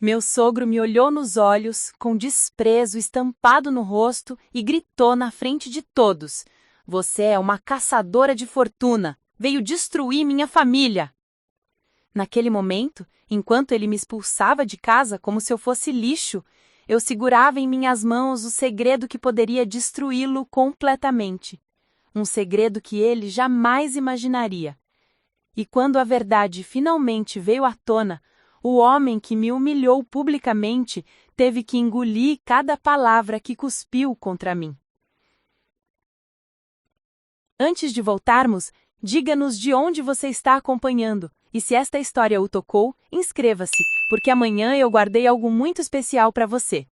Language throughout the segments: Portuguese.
Meu sogro me olhou nos olhos, com desprezo estampado no rosto, e gritou na frente de todos: "Você é uma caçadora de fortuna! Veio destruir minha família!" Naquele momento, enquanto ele me expulsava de casa como se eu fosse lixo, eu segurava em minhas mãos o segredo que poderia destruí-lo completamente. Um segredo que ele jamais imaginaria. E quando a verdade finalmente veio à tona, o homem que me humilhou publicamente teve que engolir cada palavra que cuspiu contra mim. Antes de voltarmos, diga-nos de onde você está acompanhando, e se esta história o tocou, inscreva-se, porque amanhã eu guardei algo muito especial para você.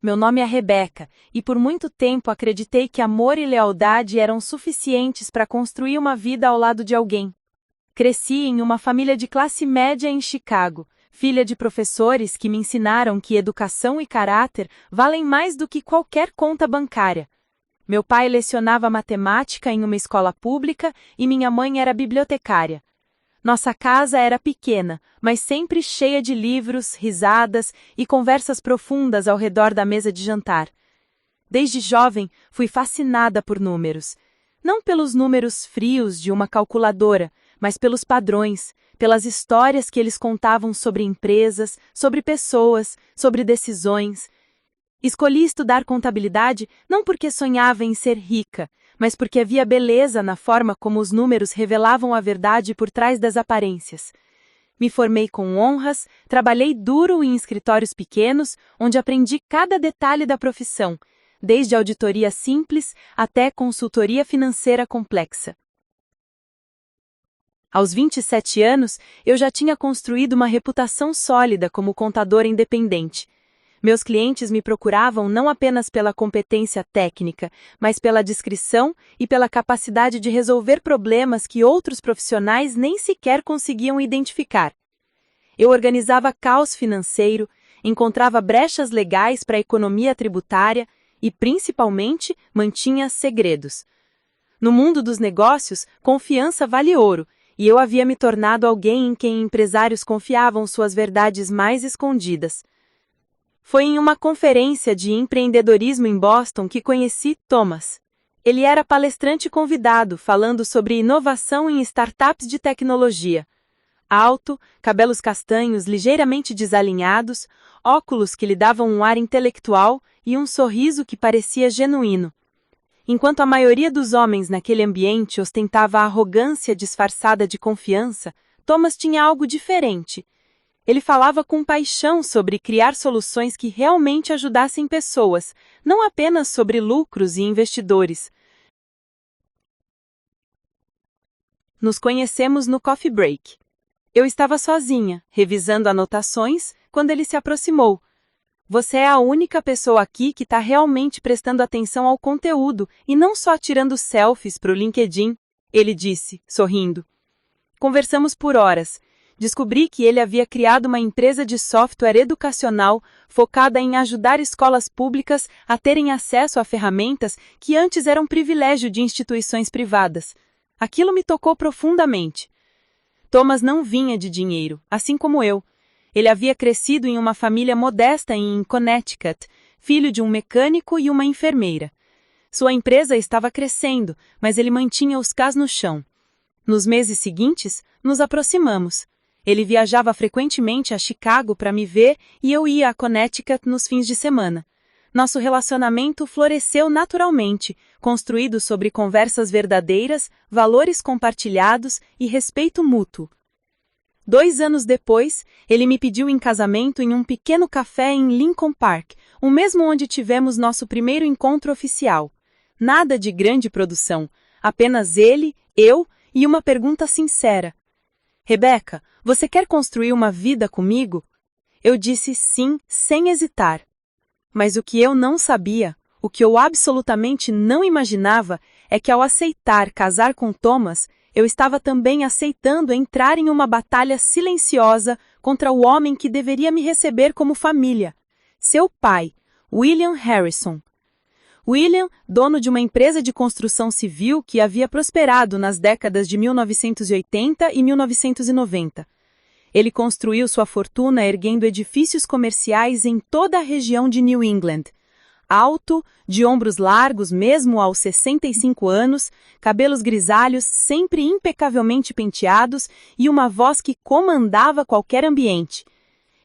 Meu nome é Rebeca, e por muito tempo acreditei que amor e lealdade eram suficientes para construir uma vida ao lado de alguém. Cresci em uma família de classe média em Chicago, filha de professores que me ensinaram que educação e caráter valem mais do que qualquer conta bancária. Meu pai lecionava matemática em uma escola pública e minha mãe era bibliotecária. Nossa casa era pequena, mas sempre cheia de livros, risadas e conversas profundas ao redor da mesa de jantar. Desde jovem, fui fascinada por números. Não pelos números frios de uma calculadora, mas pelos padrões, pelas histórias que eles contavam sobre empresas, sobre pessoas, sobre decisões. Escolhi estudar contabilidade não porque sonhava em ser rica, mas porque havia beleza na forma como os números revelavam a verdade por trás das aparências. Me formei com honras, trabalhei duro em escritórios pequenos, onde aprendi cada detalhe da profissão, desde auditoria simples até consultoria financeira complexa. Aos 27 anos, eu já tinha construído uma reputação sólida como contadora independente. Meus clientes me procuravam não apenas pela competência técnica, mas pela discrição e pela capacidade de resolver problemas que outros profissionais nem sequer conseguiam identificar. Eu organizava caos financeiro, encontrava brechas legais para a economia tributária e, principalmente, mantinha segredos. No mundo dos negócios, confiança vale ouro, e eu havia me tornado alguém em quem empresários confiavam suas verdades mais escondidas. Foi em uma conferência de empreendedorismo em Boston que conheci Thomas. Ele era palestrante convidado, falando sobre inovação em startups de tecnologia. Alto, cabelos castanhos ligeiramente desalinhados, óculos que lhe davam um ar intelectual e um sorriso que parecia genuíno. Enquanto a maioria dos homens naquele ambiente ostentava a arrogância disfarçada de confiança, Thomas tinha algo diferente. Ele falava com paixão sobre criar soluções que realmente ajudassem pessoas, não apenas sobre lucros e investidores. Nos conhecemos no coffee break. Eu estava sozinha, revisando anotações, quando ele se aproximou. "Você é a única pessoa aqui que está realmente prestando atenção ao conteúdo e não só tirando selfies para o LinkedIn", ele disse, sorrindo. Conversamos por horas. Descobri que ele havia criado uma empresa de software educacional focada em ajudar escolas públicas a terem acesso a ferramentas que antes eram privilégio de instituições privadas. Aquilo me tocou profundamente. Thomas não vinha de dinheiro, assim como eu. Ele havia crescido em uma família modesta em Connecticut, filho de um mecânico e uma enfermeira. Sua empresa estava crescendo, mas ele mantinha os pés no chão. Nos meses seguintes, nos aproximamos. Ele viajava frequentemente a Chicago para me ver e eu ia a Connecticut nos fins de semana. Nosso relacionamento floresceu naturalmente, construído sobre conversas verdadeiras, valores compartilhados e respeito mútuo. 2 anos depois, ele me pediu em casamento em um pequeno café em Lincoln Park, o mesmo onde tivemos nosso primeiro encontro oficial. Nada de grande produção, apenas ele, eu e uma pergunta sincera. "Rebeca, você quer construir uma vida comigo?" Eu disse sim, sem hesitar. Mas o que eu não sabia, o que eu absolutamente não imaginava, é que ao aceitar casar com Thomas, eu estava também aceitando entrar em uma batalha silenciosa contra o homem que deveria me receber como família. Seu pai, William Harrison. William, dono de uma empresa de construção civil que havia prosperado nas décadas de 1980 e 1990. Ele construiu sua fortuna erguendo edifícios comerciais em toda a região de New England. Alto, de ombros largos mesmo aos 65 anos, cabelos grisalhos sempre impecavelmente penteados e uma voz que comandava qualquer ambiente.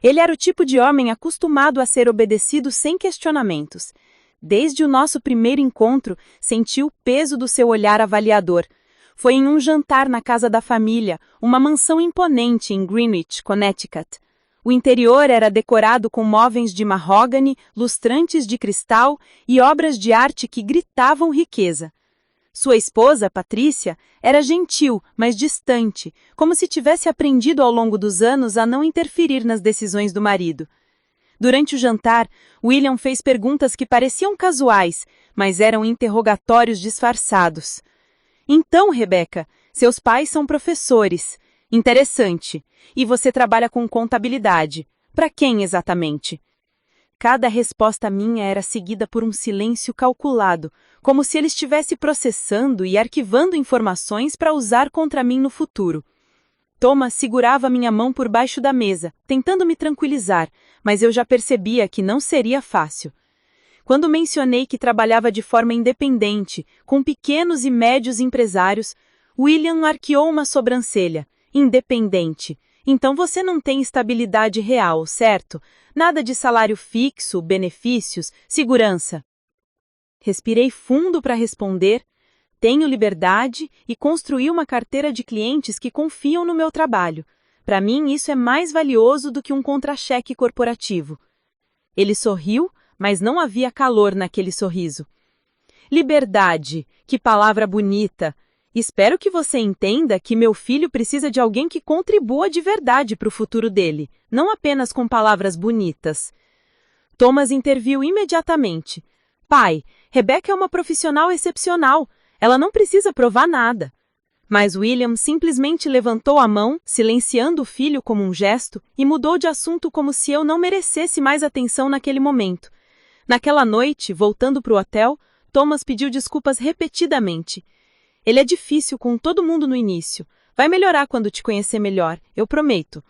Ele era o tipo de homem acostumado a ser obedecido sem questionamentos. Desde o nosso primeiro encontro, senti o peso do seu olhar avaliador. Foi em um jantar na casa da família, uma mansão imponente em Greenwich, Connecticut. O interior era decorado com móveis de mahogany, lustrantes de cristal e obras de arte que gritavam riqueza. Sua esposa, Patrícia, era gentil, mas distante, como se tivesse aprendido ao longo dos anos a não interferir nas decisões do marido. Durante o jantar, William fez perguntas que pareciam casuais, mas eram interrogatórios disfarçados. Então, Rebecca, seus pais são professores. Interessante. E você trabalha com contabilidade. Para quem exatamente? Cada resposta minha era seguida por um silêncio calculado, como se ele estivesse processando e arquivando informações para usar contra mim no futuro. Thomas segurava minha mão por baixo da mesa, tentando me tranquilizar, mas eu já percebia que não seria fácil. Quando mencionei que trabalhava de forma independente, com pequenos e médios empresários, William arqueou uma sobrancelha. Independente. Então você não tem estabilidade real, certo? Nada de salário fixo, benefícios, segurança. Respirei fundo para responder. Tenho liberdade e construí uma carteira de clientes que confiam no meu trabalho. Para mim, isso é mais valioso do que um contra-cheque corporativo. Ele sorriu, mas não havia calor naquele sorriso. Liberdade, que palavra bonita! Espero que você entenda que meu filho precisa de alguém que contribua de verdade para o futuro dele, não apenas com palavras bonitas. Thomas interviu imediatamente. Pai, Rebecca é uma profissional excepcional. Ela não precisa provar nada. Mas William simplesmente levantou a mão, silenciando o filho como um gesto, e mudou de assunto como se eu não merecesse mais atenção naquele momento. Naquela noite, voltando para o hotel, Thomas pediu desculpas repetidamente. Ele é difícil com todo mundo no início. Vai melhorar quando te conhecer melhor, eu prometo.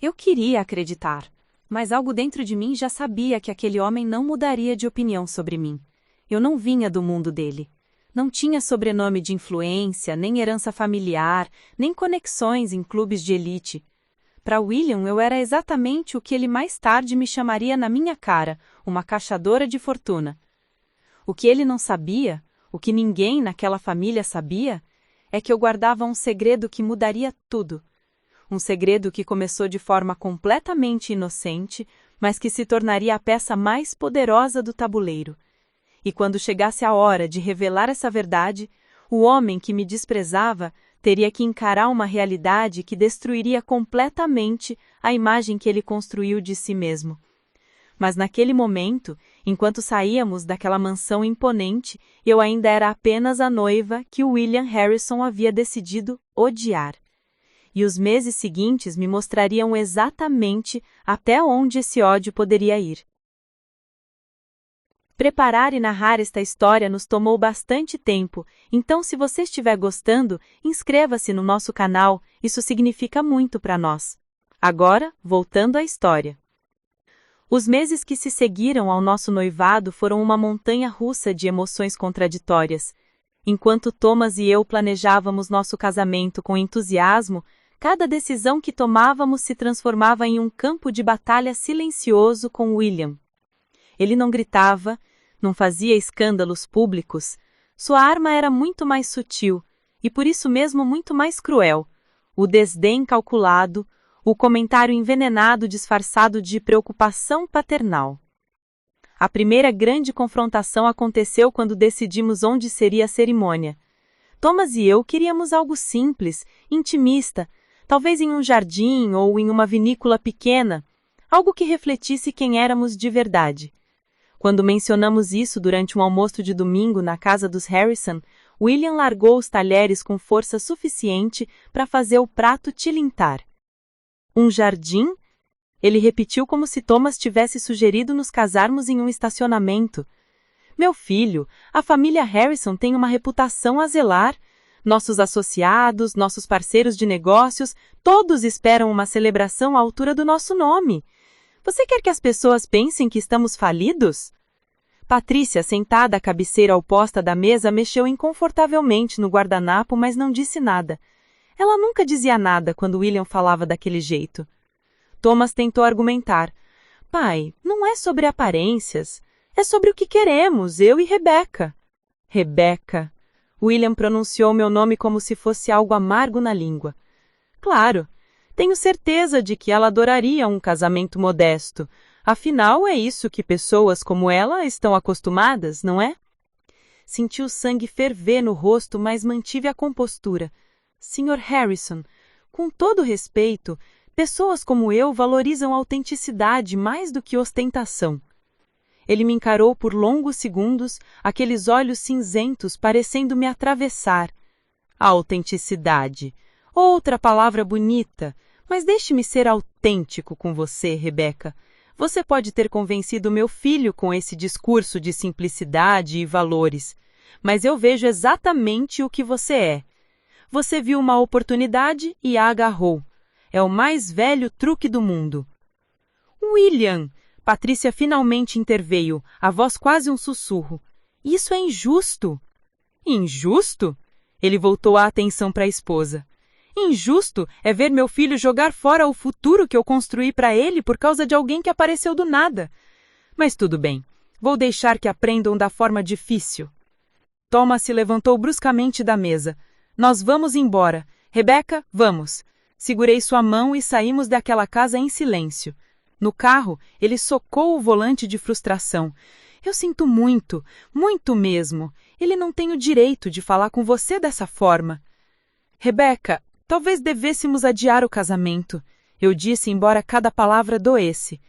Eu queria acreditar, mas algo dentro de mim já sabia que aquele homem não mudaria de opinião sobre mim. Eu não vinha do mundo dele. Não tinha sobrenome de influência, nem herança familiar, nem conexões em clubes de elite. Para William, eu era exatamente o que ele mais tarde me chamaria na minha cara, uma caçadora de fortuna. O que ele não sabia, o que ninguém naquela família sabia, é que eu guardava um segredo que mudaria tudo. Um segredo que começou de forma completamente inocente, mas que se tornaria a peça mais poderosa do tabuleiro. E quando chegasse a hora de revelar essa verdade, o homem que me desprezava teria que encarar uma realidade que destruiria completamente a imagem que ele construiu de si mesmo. Mas naquele momento, enquanto saíamos daquela mansão imponente, eu ainda era apenas a noiva que William Harrison havia decidido odiar. E os meses seguintes me mostrariam exatamente até onde esse ódio poderia ir. Preparar e narrar esta história nos tomou bastante tempo, então se você estiver gostando, inscreva-se no nosso canal, isso significa muito para nós. Agora, voltando à história. Os meses que se seguiram ao nosso noivado foram uma montanha-russa de emoções contraditórias. Enquanto Thomas e eu planejávamos nosso casamento com entusiasmo, cada decisão que tomávamos se transformava em um campo de batalha silencioso com William. Ele não gritava, não fazia escândalos públicos. Sua arma era muito mais sutil, e por isso mesmo muito mais cruel. O desdém calculado, o comentário envenenado disfarçado de preocupação paternal. A primeira grande confrontação aconteceu quando decidimos onde seria a cerimônia. Thomas e eu queríamos algo simples, intimista, talvez em um jardim ou em uma vinícola pequena, algo que refletisse quem éramos de verdade. Quando mencionamos isso durante um almoço de domingo na casa dos Harrison, William largou os talheres com força suficiente para fazer o prato tilintar. Um jardim? Ele repetiu como se Thomas tivesse sugerido nos casarmos em um estacionamento. Meu filho, a família Harrison tem uma reputação a zelar. Nossos associados, nossos parceiros de negócios, todos esperam uma celebração à altura do nosso nome. Você quer que as pessoas pensem que estamos falidos? Patrícia, sentada à cabeceira oposta da mesa, mexeu inconfortavelmente no guardanapo, mas não disse nada. Ela nunca dizia nada quando William falava daquele jeito. Thomas tentou argumentar. Pai, não é sobre aparências. É sobre o que queremos, eu e Rebecca. Rebecca. William pronunciou meu nome como se fosse algo amargo na língua. Claro, tenho certeza de que ela adoraria um casamento modesto. Afinal, é isso que pessoas como ela estão acostumadas, não é? Senti o sangue ferver no rosto, mas mantive a compostura. Sr. Harrison, com todo respeito, pessoas como eu valorizam a autenticidade mais do que ostentação. Ele me encarou por longos segundos, aqueles olhos cinzentos parecendo me atravessar. A autenticidade. Outra palavra bonita, mas deixe-me ser autêntico com você, Rebecca. Você pode ter convencido meu filho com esse discurso de simplicidade e valores, mas eu vejo exatamente o que você é. Você viu uma oportunidade e a agarrou. É o mais velho truque do mundo. William! Patrícia finalmente interveio, a voz quase um sussurro. Isso é injusto. Injusto? Ele voltou a atenção para a esposa. Injusto é ver meu filho jogar fora o futuro que eu construí para ele por causa de alguém que apareceu do nada. Mas tudo bem, vou deixar que aprendam da forma difícil. Thomas se levantou bruscamente da mesa. Nós vamos embora. Rebecca, vamos. Segurei sua mão e saímos daquela casa em silêncio. No carro, ele socou o volante de frustração. Eu sinto muito, muito mesmo. Ele não tem o direito de falar com você dessa forma. Rebecca, talvez devêssemos adiar o casamento. Eu disse, embora cada palavra doesse.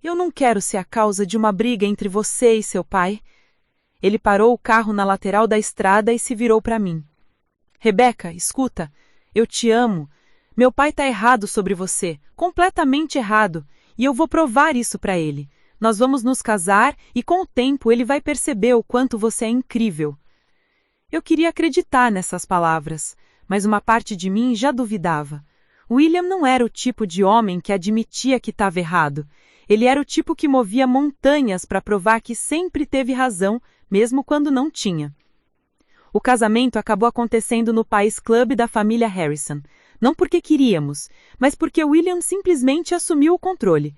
Eu não quero ser a causa de uma briga entre você e seu pai. Ele parou o carro na lateral da estrada e se virou para mim. Rebecca, escuta. Eu te amo. Meu pai está errado sobre você, completamente errado. E eu vou provar isso para ele. Nós vamos nos casar e com o tempo ele vai perceber o quanto você é incrível. Eu queria acreditar nessas palavras, mas uma parte de mim já duvidava. William não era o tipo de homem que admitia que estava errado. Ele era o tipo que movia montanhas para provar que sempre teve razão, mesmo quando não tinha. O casamento acabou acontecendo no País Club da família Harrison. Não porque queríamos, mas porque William simplesmente assumiu o controle.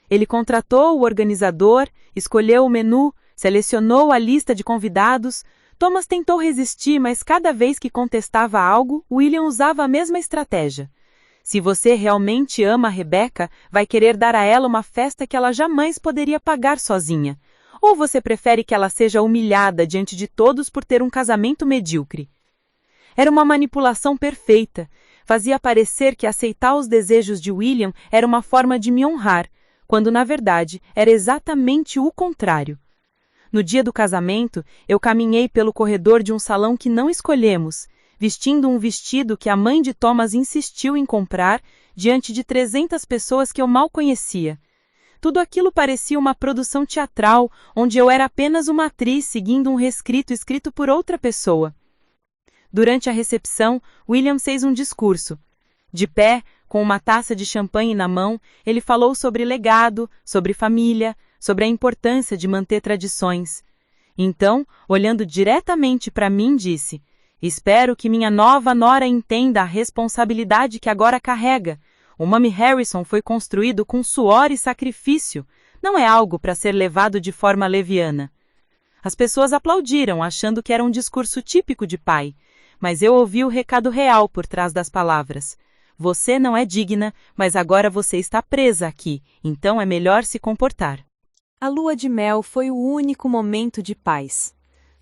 Ele contratou o organizador, escolheu o menu, selecionou a lista de convidados. Thomas tentou resistir, mas cada vez que contestava algo, William usava a mesma estratégia. Se você realmente ama a Rebecca, vai querer dar a ela uma festa que ela jamais poderia pagar sozinha. Ou você prefere que ela seja humilhada diante de todos por ter um casamento medíocre? Era uma manipulação perfeita. Fazia parecer que aceitar os desejos de William era uma forma de me honrar, quando na verdade era exatamente o contrário. No dia do casamento, eu caminhei pelo corredor de um salão que não escolhemos, vestindo um vestido que a mãe de Thomas insistiu em comprar diante de 300 pessoas que eu mal conhecia. Tudo aquilo parecia uma produção teatral, onde eu era apenas uma atriz seguindo um reescrito escrito por outra pessoa. Durante a recepção, William fez um discurso. De pé, com uma taça de champanhe na mão, ele falou sobre legado, sobre família, sobre a importância de manter tradições. Então, olhando diretamente para mim, disse: Espero que minha nova nora entenda a responsabilidade que agora carrega. O Mami Harrison foi construído com suor e sacrifício. Não é algo para ser levado de forma leviana. As pessoas aplaudiram, achando que era um discurso típico de pai. Mas eu ouvi o recado real por trás das palavras. Você não é digna, mas agora você está presa aqui, então é melhor se comportar. A lua de mel foi o único momento de paz.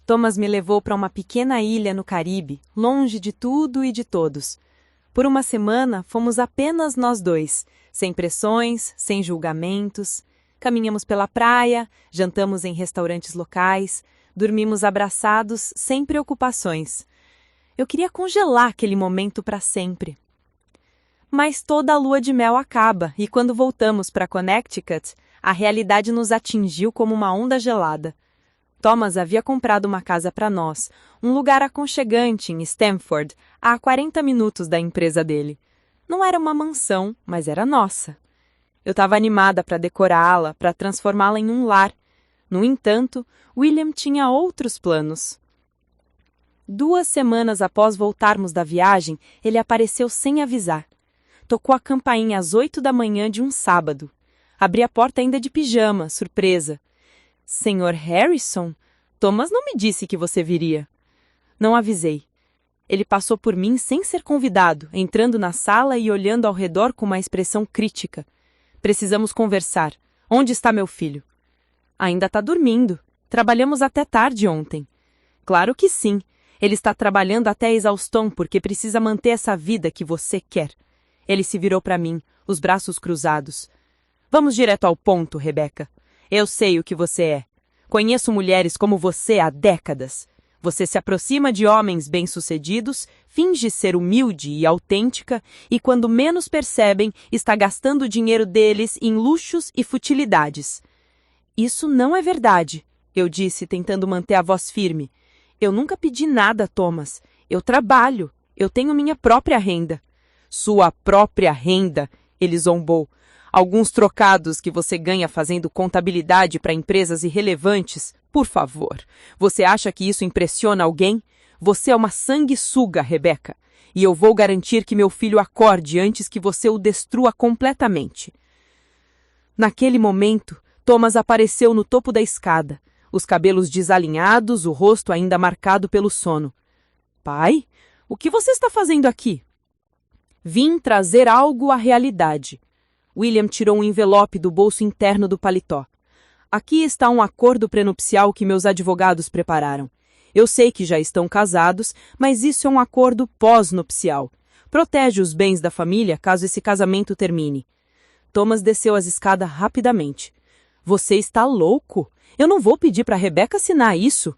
Thomas me levou para uma pequena ilha no Caribe, longe de tudo e de todos. Por uma semana, fomos apenas nós dois, sem pressões, sem julgamentos. Caminhamos pela praia, jantamos em restaurantes locais, dormimos abraçados, sem preocupações. Eu queria congelar aquele momento para sempre. Mas toda a lua de mel acaba, e quando voltamos para Connecticut, a realidade nos atingiu como uma onda gelada. Thomas havia comprado uma casa para nós, um lugar aconchegante em Stamford, a 40 minutos da empresa dele. Não era uma mansão, mas era nossa. Eu estava animada para decorá-la, para transformá-la em um lar. No entanto, William tinha outros planos. 2 semanas após voltarmos da viagem, ele apareceu sem avisar. Tocou a campainha às 8 da manhã de um sábado. Abri a porta ainda de pijama, surpresa. Senhor Harrison? Thomas não me disse que você viria. Não avisei. Ele passou por mim sem ser convidado, entrando na sala e olhando ao redor com uma expressão crítica. Precisamos conversar. Onde está meu filho? Ainda está dormindo. Trabalhamos até tarde ontem. Claro que sim. Ele está trabalhando até a exaustão porque precisa manter essa vida que você quer. Ele se virou para mim, os braços cruzados. Vamos direto ao ponto, Rebecca. Eu sei o que você é. Conheço mulheres como você há décadas. Você se aproxima de homens bem-sucedidos, finge ser humilde e autêntica, e quando menos percebem, está gastando o dinheiro deles em luxos e futilidades. Isso não é verdade, eu disse, tentando manter a voz firme. Eu nunca pedi nada, Thomas. Eu trabalho. Eu tenho minha própria renda. Sua própria renda, ele zombou. Alguns trocados que você ganha fazendo contabilidade para empresas irrelevantes. Por favor, você acha que isso impressiona alguém? Você é uma sanguessuga, Rebecca. E eu vou garantir que meu filho acorde antes que você o destrua completamente. Naquele momento, Thomas apareceu no topo da escada, os cabelos desalinhados, o rosto ainda marcado pelo sono. Pai, o que você está fazendo aqui? Vim trazer algo à realidade. William tirou um envelope do bolso interno do paletó. Aqui está um acordo prenupcial que meus advogados prepararam. Eu sei que já estão casados, mas isso é um acordo pós-nupcial. Protege os bens da família caso esse casamento termine. Thomas desceu as escadas rapidamente. Você está louco? Eu não vou pedir para Rebecca assinar isso.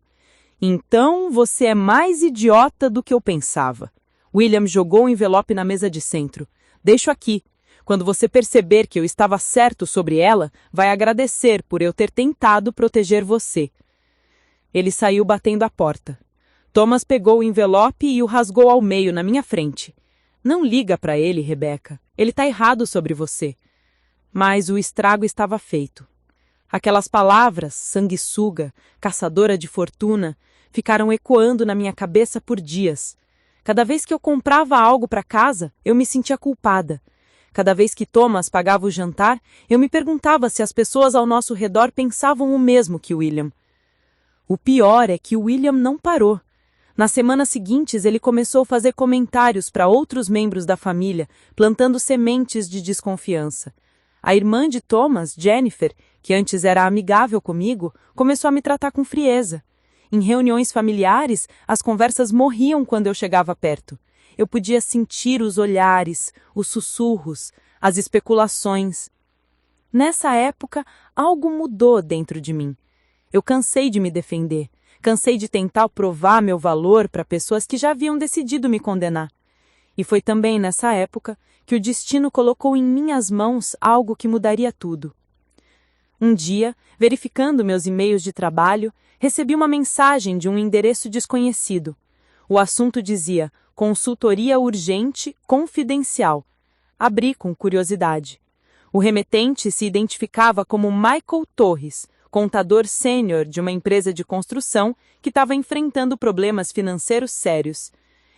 Então você é mais idiota do que eu pensava. William jogou o envelope na mesa de centro. Deixo aqui. Quando você perceber que eu estava certo sobre ela, vai agradecer por eu ter tentado proteger você. Ele saiu batendo a porta. Thomas pegou o envelope e o rasgou ao meio na minha frente. Não liga para ele, Rebecca. Ele está errado sobre você. Mas o estrago estava feito. Aquelas palavras, sanguessuga, caçadora de fortuna, ficaram ecoando na minha cabeça por dias. Cada vez que eu comprava algo para casa, eu me sentia culpada. Cada vez que Thomas pagava o jantar, eu me perguntava se as pessoas ao nosso redor pensavam o mesmo que William. O pior é que William não parou. Nas semanas seguintes, ele começou a fazer comentários para outros membros da família, plantando sementes de desconfiança. A irmã de Thomas, Jennifer, que antes era amigável comigo, começou a me tratar com frieza. Em reuniões familiares, as conversas morriam quando eu chegava perto. Eu podia sentir os olhares, os sussurros, as especulações. Nessa época, algo mudou dentro de mim. Eu cansei de me defender, cansei de tentar provar meu valor para pessoas que já haviam decidido me condenar. E foi também nessa época que o destino colocou em minhas mãos algo que mudaria tudo. Um dia, verificando meus e-mails de trabalho, recebi uma mensagem de um endereço desconhecido. O assunto dizia consultoria urgente confidencial. Abri com curiosidade. O remetente se identificava como Michael Torres, contador sênior de uma empresa de construção que estava enfrentando problemas financeiros sérios.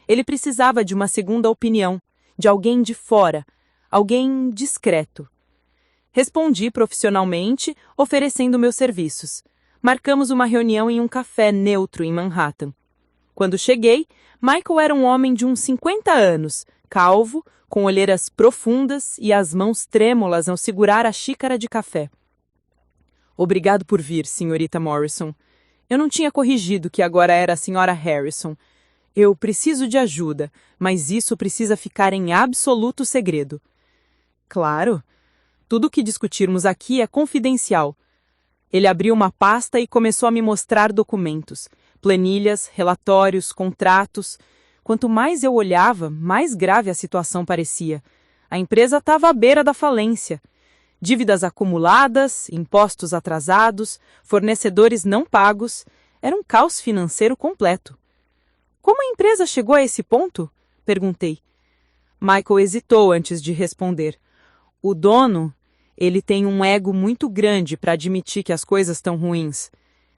Ele precisava de uma segunda opinião, de alguém de fora, alguém discreto. Respondi profissionalmente, oferecendo meus serviços. Marcamos uma reunião em um café neutro em Manhattan. Quando cheguei, Michael era um homem de uns 50 anos, calvo, com olheiras profundas e as mãos trêmulas ao segurar a xícara de café. Obrigado por vir, senhorita Morrison. Eu não tinha corrigido que agora era a senhora Harrison. Eu preciso de ajuda, mas isso precisa ficar em absoluto segredo. Claro. Tudo o que discutirmos aqui é confidencial. Ele abriu uma pasta e começou a me mostrar documentos, planilhas, relatórios, contratos. Quanto mais eu olhava, mais grave a situação parecia. A empresa estava à beira da falência. Dívidas acumuladas, impostos atrasados, fornecedores não pagos. Era um caos financeiro completo. Como a empresa chegou a esse ponto? Perguntei. Michael hesitou antes de responder. O dono, ele tem um ego muito grande para admitir que as coisas estão ruins.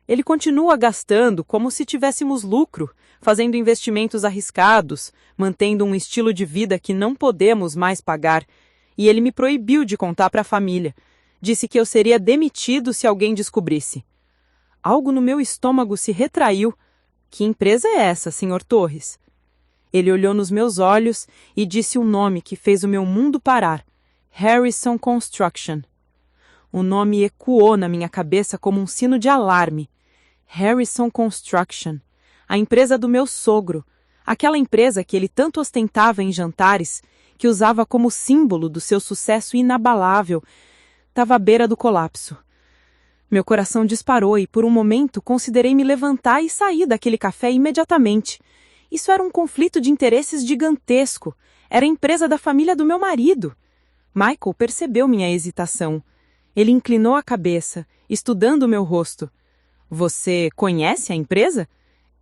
Ele continua gastando como se tivéssemos lucro, fazendo investimentos arriscados, mantendo um estilo de vida que não podemos mais pagar. E ele me proibiu de contar para a família. Disse que eu seria demitido se alguém descobrisse. Algo no meu estômago se retraiu. Que empresa é essa, Sr. Torres? Ele olhou nos meus olhos e disse um nome que fez o meu mundo parar. Harrison Construction. O nome ecoou na minha cabeça como um sino de alarme. Harrison Construction. A empresa do meu sogro. Aquela empresa que ele tanto ostentava em jantares, que usava como símbolo do seu sucesso inabalável, estava à beira do colapso. Meu coração disparou e, por um momento, considerei me levantar e sair daquele café imediatamente. Isso era um conflito de interesses gigantesco. Era a empresa da família do meu marido. Michael percebeu minha hesitação. Ele inclinou a cabeça, estudando o meu rosto. Você conhece a empresa?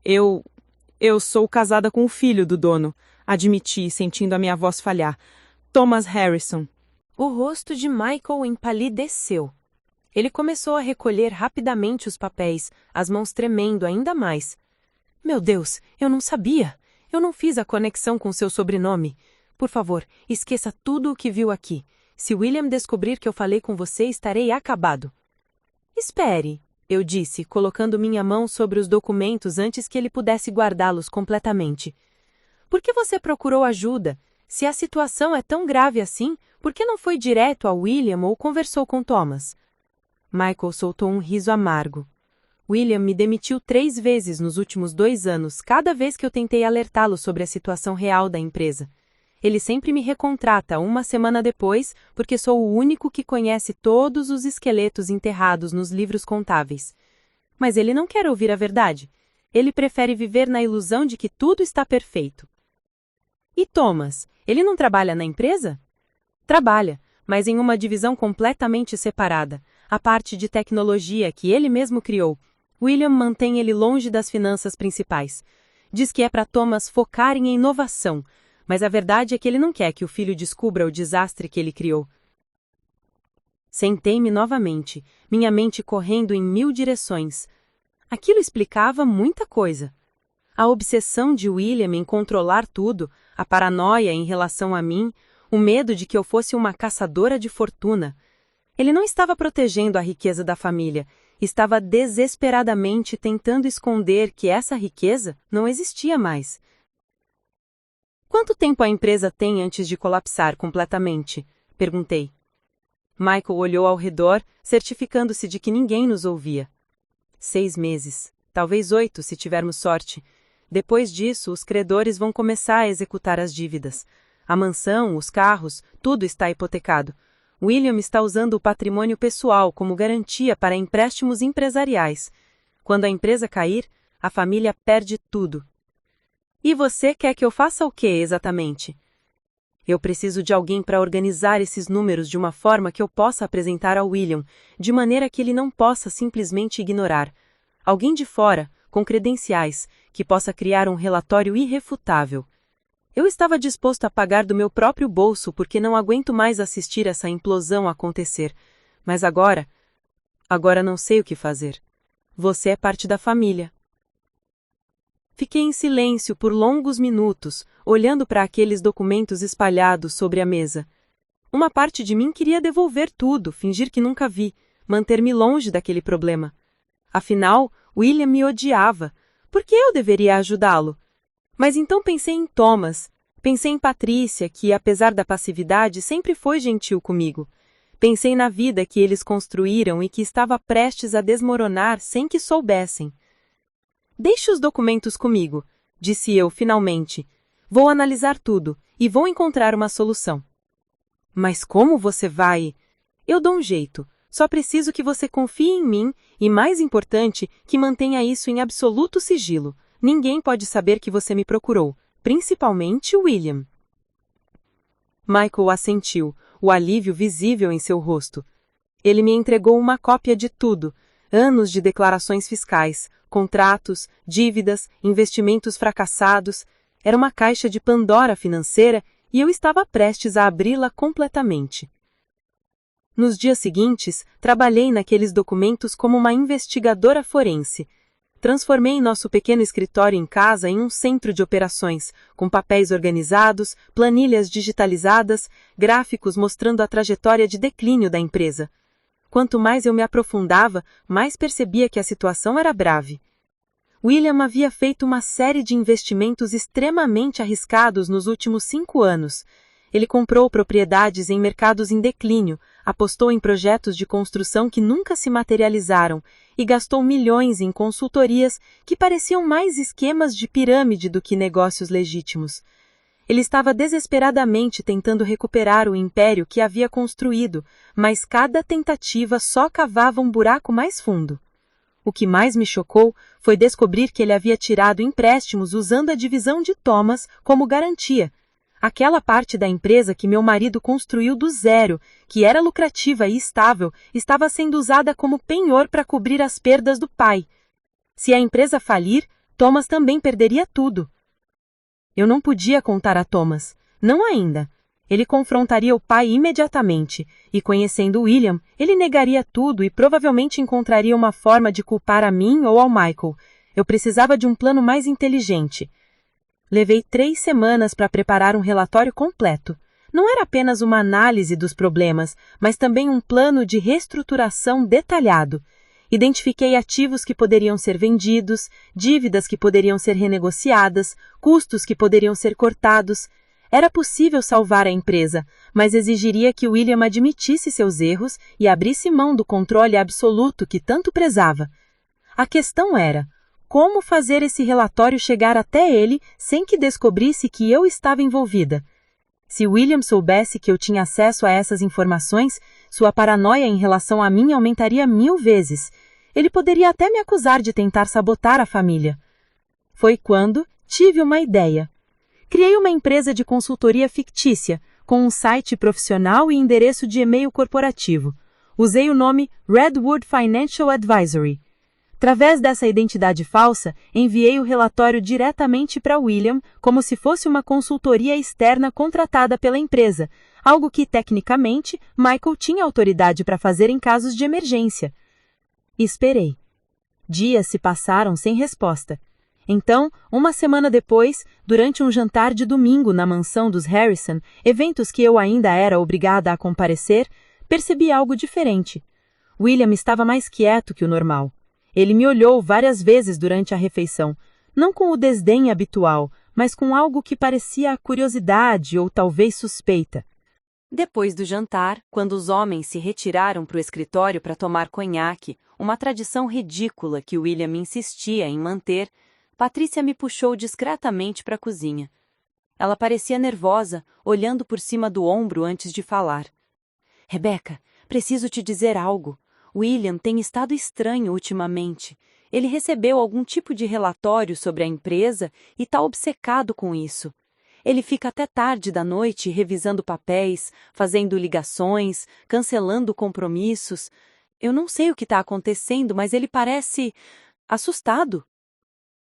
Eu sou casada com o filho do dono, admiti, sentindo a minha voz falhar. Thomas Harrison. O rosto de Michael empalideceu. Ele começou a recolher rapidamente os papéis, as mãos tremendo ainda mais. Meu Deus, eu não sabia. Eu não fiz a conexão com seu sobrenome. Por favor, esqueça tudo o que viu aqui. Se William descobrir que eu falei com você, estarei acabado. Espere, eu disse, colocando minha mão sobre os documentos antes que ele pudesse guardá-los completamente. Por que você procurou ajuda? Se a situação é tão grave assim, por que não foi direto a William ou conversou com Thomas? Michael soltou um riso amargo. William me demitiu 3 vezes nos últimos 2 anos, cada vez que eu tentei alertá-lo sobre a situação real da empresa. Ele sempre me recontrata 1 semana depois, porque sou o único que conhece todos os esqueletos enterrados nos livros contábeis. Mas ele não quer ouvir a verdade. Ele prefere viver na ilusão de que tudo está perfeito. E Thomas, ele não trabalha na empresa? Trabalha, mas em uma divisão completamente separada, a parte de tecnologia que ele mesmo criou. William mantém ele longe das finanças principais. Diz que é para Thomas focar em inovação, mas a verdade é que ele não quer que o filho descubra o desastre que ele criou. Sentei-me novamente, minha mente correndo em 1000 direções. Aquilo explicava muita coisa. A obsessão de William em controlar tudo, a paranoia em relação a mim, o medo de que eu fosse uma caçadora de fortuna. Ele não estava protegendo a riqueza da família, estava desesperadamente tentando esconder que essa riqueza não existia mais. Quanto tempo a empresa tem antes de colapsar completamente? Perguntei. Michael olhou ao redor, certificando-se de que ninguém nos ouvia. 6 meses, talvez 8 se tivermos sorte. Depois disso, os credores vão começar a executar as dívidas. A mansão, os carros, tudo está hipotecado. William está usando o patrimônio pessoal como garantia para empréstimos empresariais. Quando a empresa cair, a família perde tudo. E você quer que eu faça o quê exatamente? Eu preciso de alguém para organizar esses números de uma forma que eu possa apresentar ao William, de maneira que ele não possa simplesmente ignorar. Alguém de fora, com credenciais, que possa criar um relatório irrefutável. Eu estava disposto a pagar do meu próprio bolso porque não aguento mais assistir essa implosão acontecer. Mas agora não sei o que fazer. Você é parte da família. Fiquei em silêncio por longos minutos, olhando para aqueles documentos espalhados sobre a mesa. Uma parte de mim queria devolver tudo, fingir que nunca vi, manter-me longe daquele problema. Afinal, William me odiava. Por que eu deveria ajudá-lo? Mas então pensei em Thomas. Pensei em Patrícia, que, apesar da passividade, sempre foi gentil comigo. Pensei na vida que eles construíram e que estava prestes a desmoronar sem que soubessem. Deixe os documentos comigo, disse eu finalmente. Vou analisar tudo e vou encontrar uma solução. Mas como você vai? Eu dou um jeito. Só preciso que você confie em mim e, mais importante, que mantenha isso em absoluto sigilo. Ninguém pode saber que você me procurou, principalmente William. Michael assentiu, o alívio visível em seu rosto. Ele me entregou uma cópia de tudo, anos de declarações fiscais, contratos, dívidas, investimentos fracassados. Era uma caixa de Pandora financeira e eu estava prestes a abri-la completamente. Nos dias seguintes, trabalhei naqueles documentos como uma investigadora forense. Transformei nosso pequeno escritório em casa em um centro de operações, com papéis organizados, planilhas digitalizadas, gráficos mostrando a trajetória de declínio da empresa. Quanto mais eu me aprofundava, mais percebia que a situação era grave. William havia feito uma série de investimentos extremamente arriscados nos últimos 5 anos. Ele comprou propriedades em mercados em declínio, apostou em projetos de construção que nunca se materializaram e gastou milhões em consultorias que pareciam mais esquemas de pirâmide do que negócios legítimos. Ele estava desesperadamente tentando recuperar o império que havia construído, mas cada tentativa só cavava um buraco mais fundo. O que mais me chocou foi descobrir que ele havia tirado empréstimos usando a divisão de Thomas como garantia. Aquela parte da empresa que meu marido construiu do zero, que era lucrativa e estável, estava sendo usada como penhor para cobrir as perdas do pai. Se a empresa falir, Thomas também perderia tudo. Eu não podia contar a Thomas, não ainda. Ele confrontaria o pai imediatamente, e conhecendo William, ele negaria tudo e provavelmente encontraria uma forma de culpar a mim ou ao Michael. Eu precisava de um plano mais inteligente. Levei 3 semanas para preparar um relatório completo. Não era apenas uma análise dos problemas, mas também um plano de reestruturação detalhado. Identifiquei ativos que poderiam ser vendidos, dívidas que poderiam ser renegociadas, custos que poderiam ser cortados. Era possível salvar a empresa, mas exigiria que William admitisse seus erros e abrisse mão do controle absoluto que tanto prezava. A questão era: como fazer esse relatório chegar até ele sem que descobrisse que eu estava envolvida? Se William soubesse que eu tinha acesso a essas informações, sua paranoia em relação a mim aumentaria 1000 vezes. Ele poderia até me acusar de tentar sabotar a família. Foi quando tive uma ideia. Criei uma empresa de consultoria fictícia, com um site profissional e endereço de e-mail corporativo. Usei o nome Redwood Financial Advisory. Através dessa identidade falsa, enviei o relatório diretamente para William, como se fosse uma consultoria externa contratada pela empresa, algo que, tecnicamente, Michael tinha autoridade para fazer em casos de emergência. Esperei. Dias se passaram sem resposta. Então, uma semana depois, durante um jantar de domingo na mansão dos Harrison, eventos que eu ainda era obrigada a comparecer, percebi algo diferente. William estava mais quieto que o normal. Ele me olhou várias vezes durante a refeição, não com o desdém habitual, mas com algo que parecia curiosidade ou talvez suspeita. Depois do jantar, quando os homens se retiraram para o escritório para tomar conhaque, uma tradição ridícula que William insistia em manter, Patrícia me puxou discretamente para a cozinha. Ela parecia nervosa, olhando por cima do ombro antes de falar. Rebeca, preciso te dizer algo. William tem estado estranho ultimamente. Ele recebeu algum tipo de relatório sobre a empresa e está obcecado com isso. Ele fica até tarde da noite revisando papéis, fazendo ligações, cancelando compromissos. Eu não sei o que está acontecendo, mas ele parece assustado.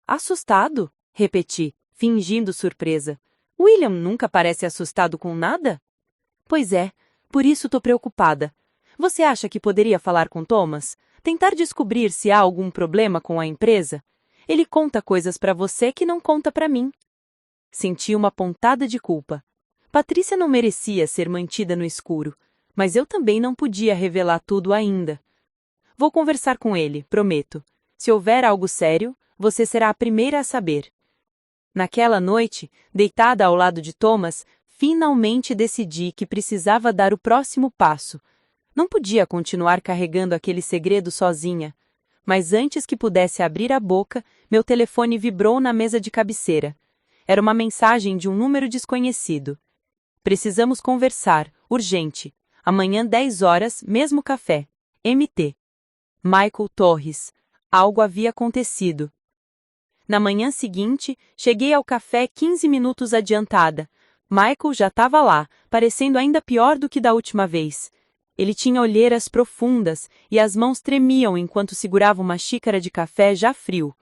Assustado? Repeti, fingindo surpresa. William nunca parece assustado com nada? Pois é, por isso estou preocupada. Você acha que poderia falar com Thomas? Tentar descobrir se há algum problema com a empresa? Ele conta coisas para você que não conta para mim. Senti uma pontada de culpa. Patrícia não merecia ser mantida no escuro, mas eu também não podia revelar tudo ainda. Vou conversar com ele, prometo. Se houver algo sério, você será a primeira a saber. Naquela noite, deitada ao lado de Thomas, finalmente decidi que precisava dar o próximo passo. Não podia continuar carregando aquele segredo sozinha. Mas antes que pudesse abrir a boca, meu telefone vibrou na mesa de cabeceira. Era uma mensagem de um número desconhecido. Precisamos conversar, urgente. Amanhã 10 horas, mesmo café. MT. Michael Torres. Algo havia acontecido. Na manhã seguinte, cheguei ao café 15 minutos adiantada. Michael já estava lá, parecendo ainda pior do que da última vez. Ele tinha olheiras profundas e as mãos tremiam enquanto segurava uma xícara de café já frio.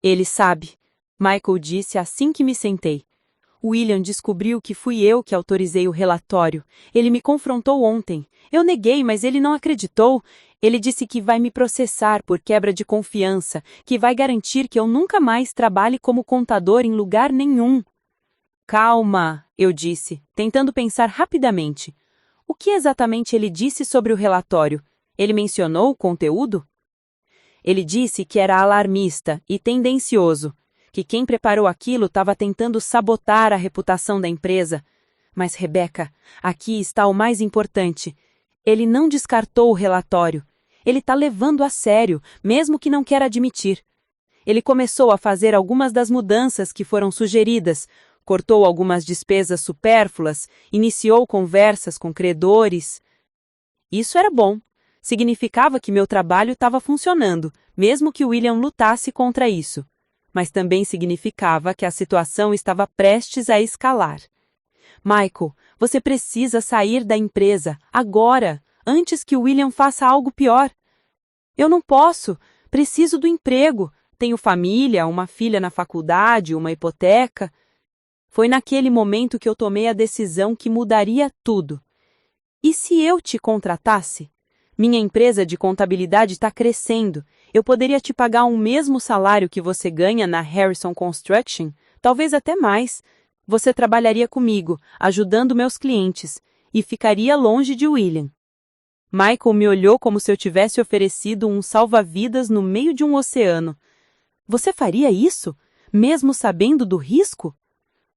Ele sabe, Michael disse assim que me sentei. William descobriu que fui eu que autorizei o relatório. Ele me confrontou ontem. Eu neguei, mas ele não acreditou. Ele disse que vai me processar por quebra de confiança, que vai garantir que eu nunca mais trabalhe como contador em lugar nenhum. Calma, eu disse, tentando pensar rapidamente. O que exatamente ele disse sobre o relatório? Ele mencionou o conteúdo? Ele disse que era alarmista e tendencioso, que quem preparou aquilo estava tentando sabotar a reputação da empresa. Mas, Rebeca, aqui está o mais importante. Ele não descartou o relatório. Ele está levando a sério, mesmo que não queira admitir. Ele começou a fazer algumas das mudanças que foram sugeridas, cortou algumas despesas supérfluas, iniciou conversas com credores. Isso era bom. Significava que meu trabalho estava funcionando, mesmo que William lutasse contra isso. Mas também significava que a situação estava prestes a escalar. Michael, você precisa sair da empresa, agora, antes que William faça algo pior. Eu não posso, preciso do emprego, tenho família, uma filha na faculdade, uma hipoteca. Foi naquele momento que eu tomei a decisão que mudaria tudo. E se eu te contratasse? Minha empresa de contabilidade está crescendo. Eu poderia te pagar o mesmo salário que você ganha na Harrison Construction, talvez até mais. Você trabalharia comigo, ajudando meus clientes, e ficaria longe de William. Michael me olhou como se eu tivesse oferecido um salva-vidas no meio de um oceano. Você faria isso, mesmo sabendo do risco?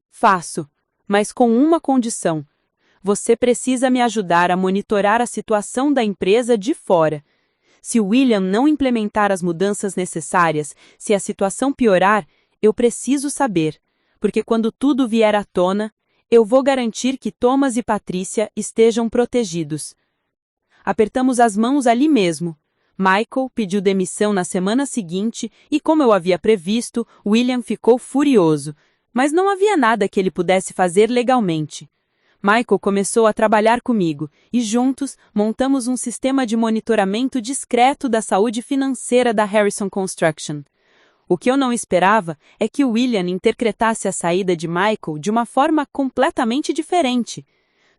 Faço, mas com uma condição. Você precisa me ajudar a monitorar a situação da empresa de fora. Se William não implementar as mudanças necessárias, se a situação piorar, eu preciso saber, porque quando tudo vier à tona, eu vou garantir que Thomas e Patrícia estejam protegidos. Apertamos as mãos ali mesmo. Michael pediu demissão na semana seguinte e, como eu havia previsto, William ficou furioso, mas não havia nada que ele pudesse fazer legalmente. Michael começou a trabalhar comigo e juntos montamos um sistema de monitoramento discreto da saúde financeira da Harrison Construction. O que eu não esperava é que William interpretasse a saída de Michael de uma forma completamente diferente.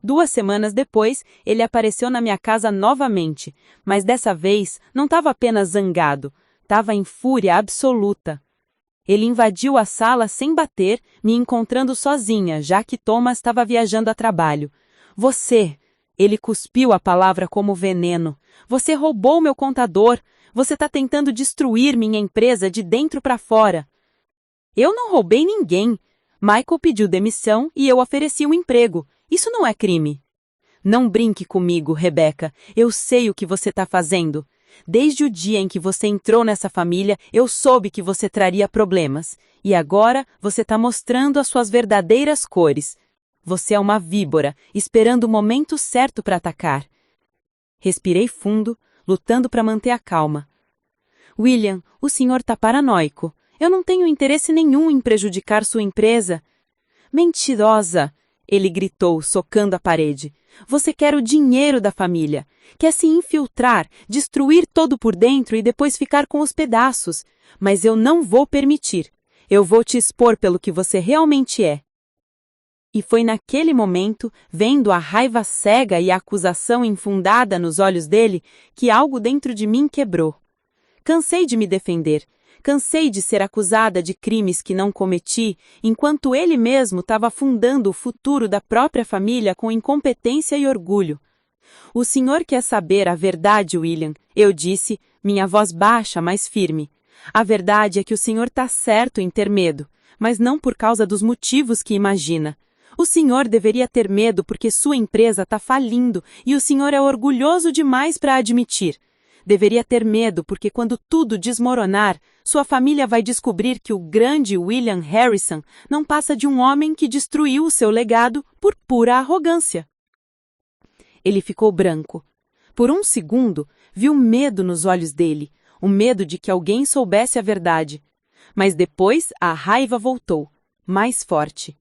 2 semanas depois, ele apareceu na minha casa novamente, mas dessa vez não estava apenas zangado, estava em fúria absoluta. Ele invadiu a sala sem bater, me encontrando sozinha, já que Thomas estava viajando a trabalho. Você! Ele cuspiu a palavra como veneno. Você roubou meu contador. Você está tentando destruir minha empresa de dentro para fora. Eu não roubei ninguém. Michael pediu demissão e eu ofereci um emprego. Isso não é crime. Não brinque comigo, Rebeca. Eu sei o que você está fazendo. Desde o dia em que você entrou nessa família, eu soube que você traria problemas. E agora você está mostrando as suas verdadeiras cores. Você é uma víbora, esperando o momento certo para atacar. Respirei fundo, lutando para manter a calma. William, o senhor está paranoico. Eu não tenho interesse nenhum em prejudicar sua empresa. Mentirosa! Ele gritou, socando a parede. Você quer o dinheiro da família. Quer se infiltrar, destruir todo por dentro e depois ficar com os pedaços. Mas eu não vou permitir. Eu vou te expor pelo que você realmente é. E foi naquele momento, vendo a raiva cega e a acusação infundada nos olhos dele, que algo dentro de mim quebrou. Cansei de me defender. Cansei de ser acusada de crimes que não cometi, enquanto ele mesmo estava afundando o futuro da própria família com incompetência e orgulho. O senhor quer saber a verdade, William? Eu disse, minha voz baixa, mas firme. A verdade é que o senhor está certo em ter medo, mas não por causa dos motivos que imagina. O senhor deveria ter medo porque sua empresa está falindo e o senhor é orgulhoso demais para admitir. Deveria ter medo porque quando tudo desmoronar, sua família vai descobrir que o grande William Harrison não passa de um homem que destruiu o seu legado por pura arrogância. Ele ficou branco. Por um segundo, viu medo nos olhos dele, o medo de que alguém soubesse a verdade. Mas depois a raiva voltou, mais forte.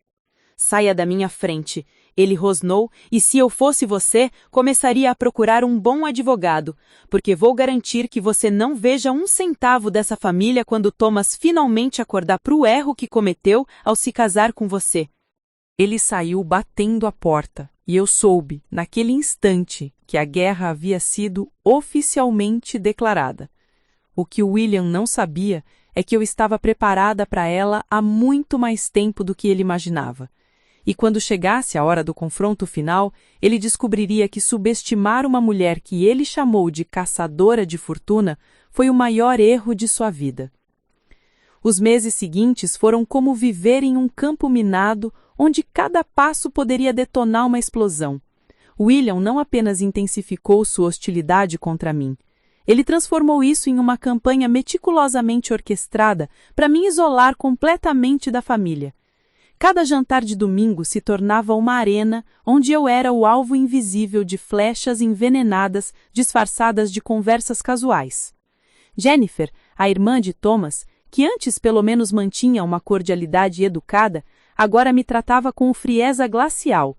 Saia da minha frente. Ele rosnou, e se eu fosse você, começaria a procurar um bom advogado, porque vou garantir que você não veja um centavo dessa família quando Thomas finalmente acordar para o erro que cometeu ao se casar com você. Ele saiu batendo a porta, e eu soube, naquele instante, que a guerra havia sido oficialmente declarada. O que William não sabia é que eu estava preparada para ela há muito mais tempo do que ele imaginava. E quando chegasse a hora do confronto final, ele descobriria que subestimar uma mulher que ele chamou de caçadora de fortuna foi o maior erro de sua vida. Os meses seguintes foram como viver em um campo minado onde cada passo poderia detonar uma explosão. William não apenas intensificou sua hostilidade contra mim. Ele transformou isso em uma campanha meticulosamente orquestrada para me isolar completamente da família. Cada jantar de domingo se tornava uma arena onde eu era o alvo invisível de flechas envenenadas disfarçadas de conversas casuais. Jennifer, a irmã de Thomas, que antes pelo menos mantinha uma cordialidade educada, agora me tratava com frieza glacial.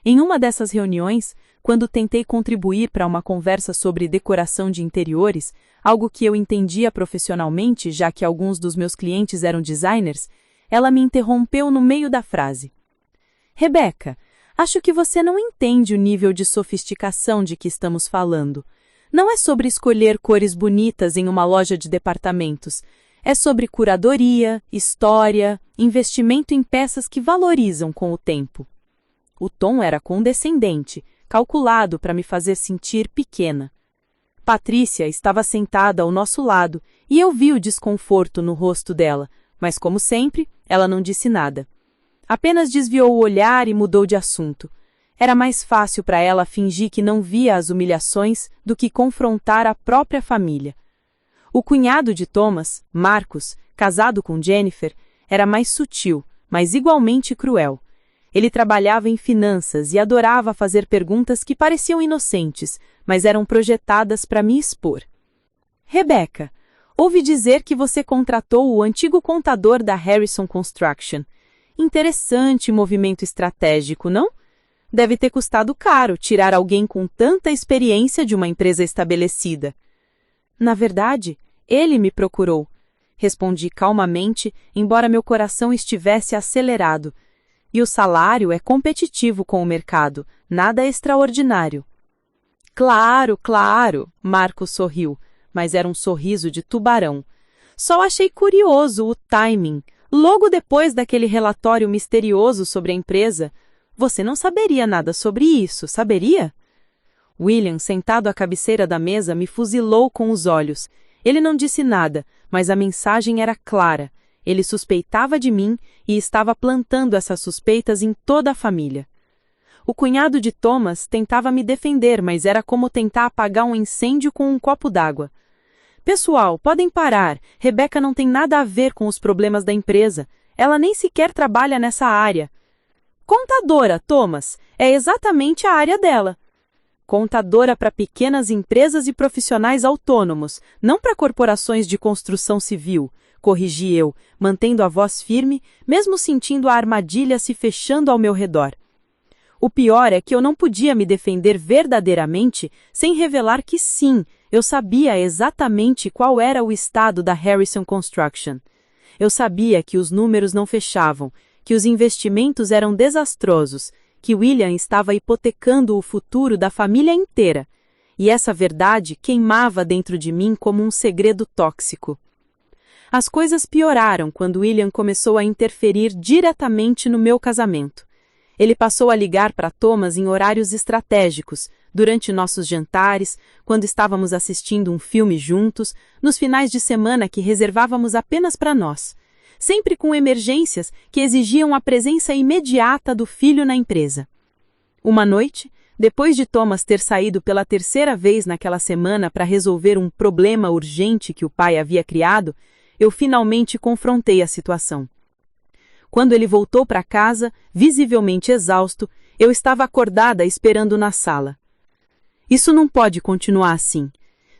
Em uma dessas reuniões, quando tentei contribuir para uma conversa sobre decoração de interiores, algo que eu entendia profissionalmente, já que alguns dos meus clientes eram designers, ela me interrompeu no meio da frase. Rebecca, acho que você não entende o nível de sofisticação de que estamos falando. Não é sobre escolher cores bonitas em uma loja de departamentos. É sobre curadoria, história, investimento em peças que valorizam com o tempo. O tom era condescendente, calculado para me fazer sentir pequena. Patrícia estava sentada ao nosso lado e eu vi o desconforto no rosto dela, mas, como sempre, ela não disse nada. Apenas desviou o olhar e mudou de assunto. Era mais fácil para ela fingir que não via as humilhações do que confrontar a própria família. O cunhado de Thomas, Marcus, casado com Jennifer, era mais sutil, mas igualmente cruel. Ele trabalhava em finanças e adorava fazer perguntas que pareciam inocentes, mas eram projetadas para me expor. Rebecca, ouvi dizer que você contratou o antigo contador da Harrison Construction. Interessante movimento estratégico, não? Deve ter custado caro tirar alguém com tanta experiência de uma empresa estabelecida. Na verdade, ele me procurou. Respondi calmamente, embora meu coração estivesse acelerado. E o salário é competitivo com o mercado, nada extraordinário. Claro, claro, Marcos sorriu, mas era um sorriso de tubarão. Só achei curioso o timing. Logo depois daquele relatório misterioso sobre a empresa, você não saberia nada sobre isso, saberia? William, sentado à cabeceira da mesa, me fuzilou com os olhos. Ele não disse nada, mas a mensagem era clara. Ele suspeitava de mim e estava plantando essas suspeitas em toda a família. O cunhado de Thomas tentava me defender, mas era como tentar apagar um incêndio com um copo d'água. Pessoal, podem parar. Rebecca não tem nada a ver com os problemas da empresa. Ela nem sequer trabalha nessa área. Contadora, Thomas, é exatamente a área dela. Contadora para pequenas empresas e profissionais autônomos, não para corporações de construção civil, corrigi eu, mantendo a voz firme, mesmo sentindo a armadilha se fechando ao meu redor. O pior é que eu não podia me defender verdadeiramente sem revelar que sim, eu sabia exatamente qual era o estado da Harrison Construction. Eu sabia que os números não fechavam, que os investimentos eram desastrosos, que William estava hipotecando o futuro da família inteira. E essa verdade queimava dentro de mim como um segredo tóxico. As coisas pioraram quando William começou a interferir diretamente no meu casamento. Ele passou a ligar para Thomas em horários estratégicos, durante nossos jantares, quando estávamos assistindo um filme juntos, nos finais de semana que reservávamos apenas para nós, sempre com emergências que exigiam a presença imediata do filho na empresa. Uma noite, depois de Thomas ter saído pela terceira vez naquela semana para resolver um problema urgente que o pai havia criado, eu finalmente confrontei a situação. Quando ele voltou para casa, visivelmente exausto, eu estava acordada esperando na sala. Isso não pode continuar assim.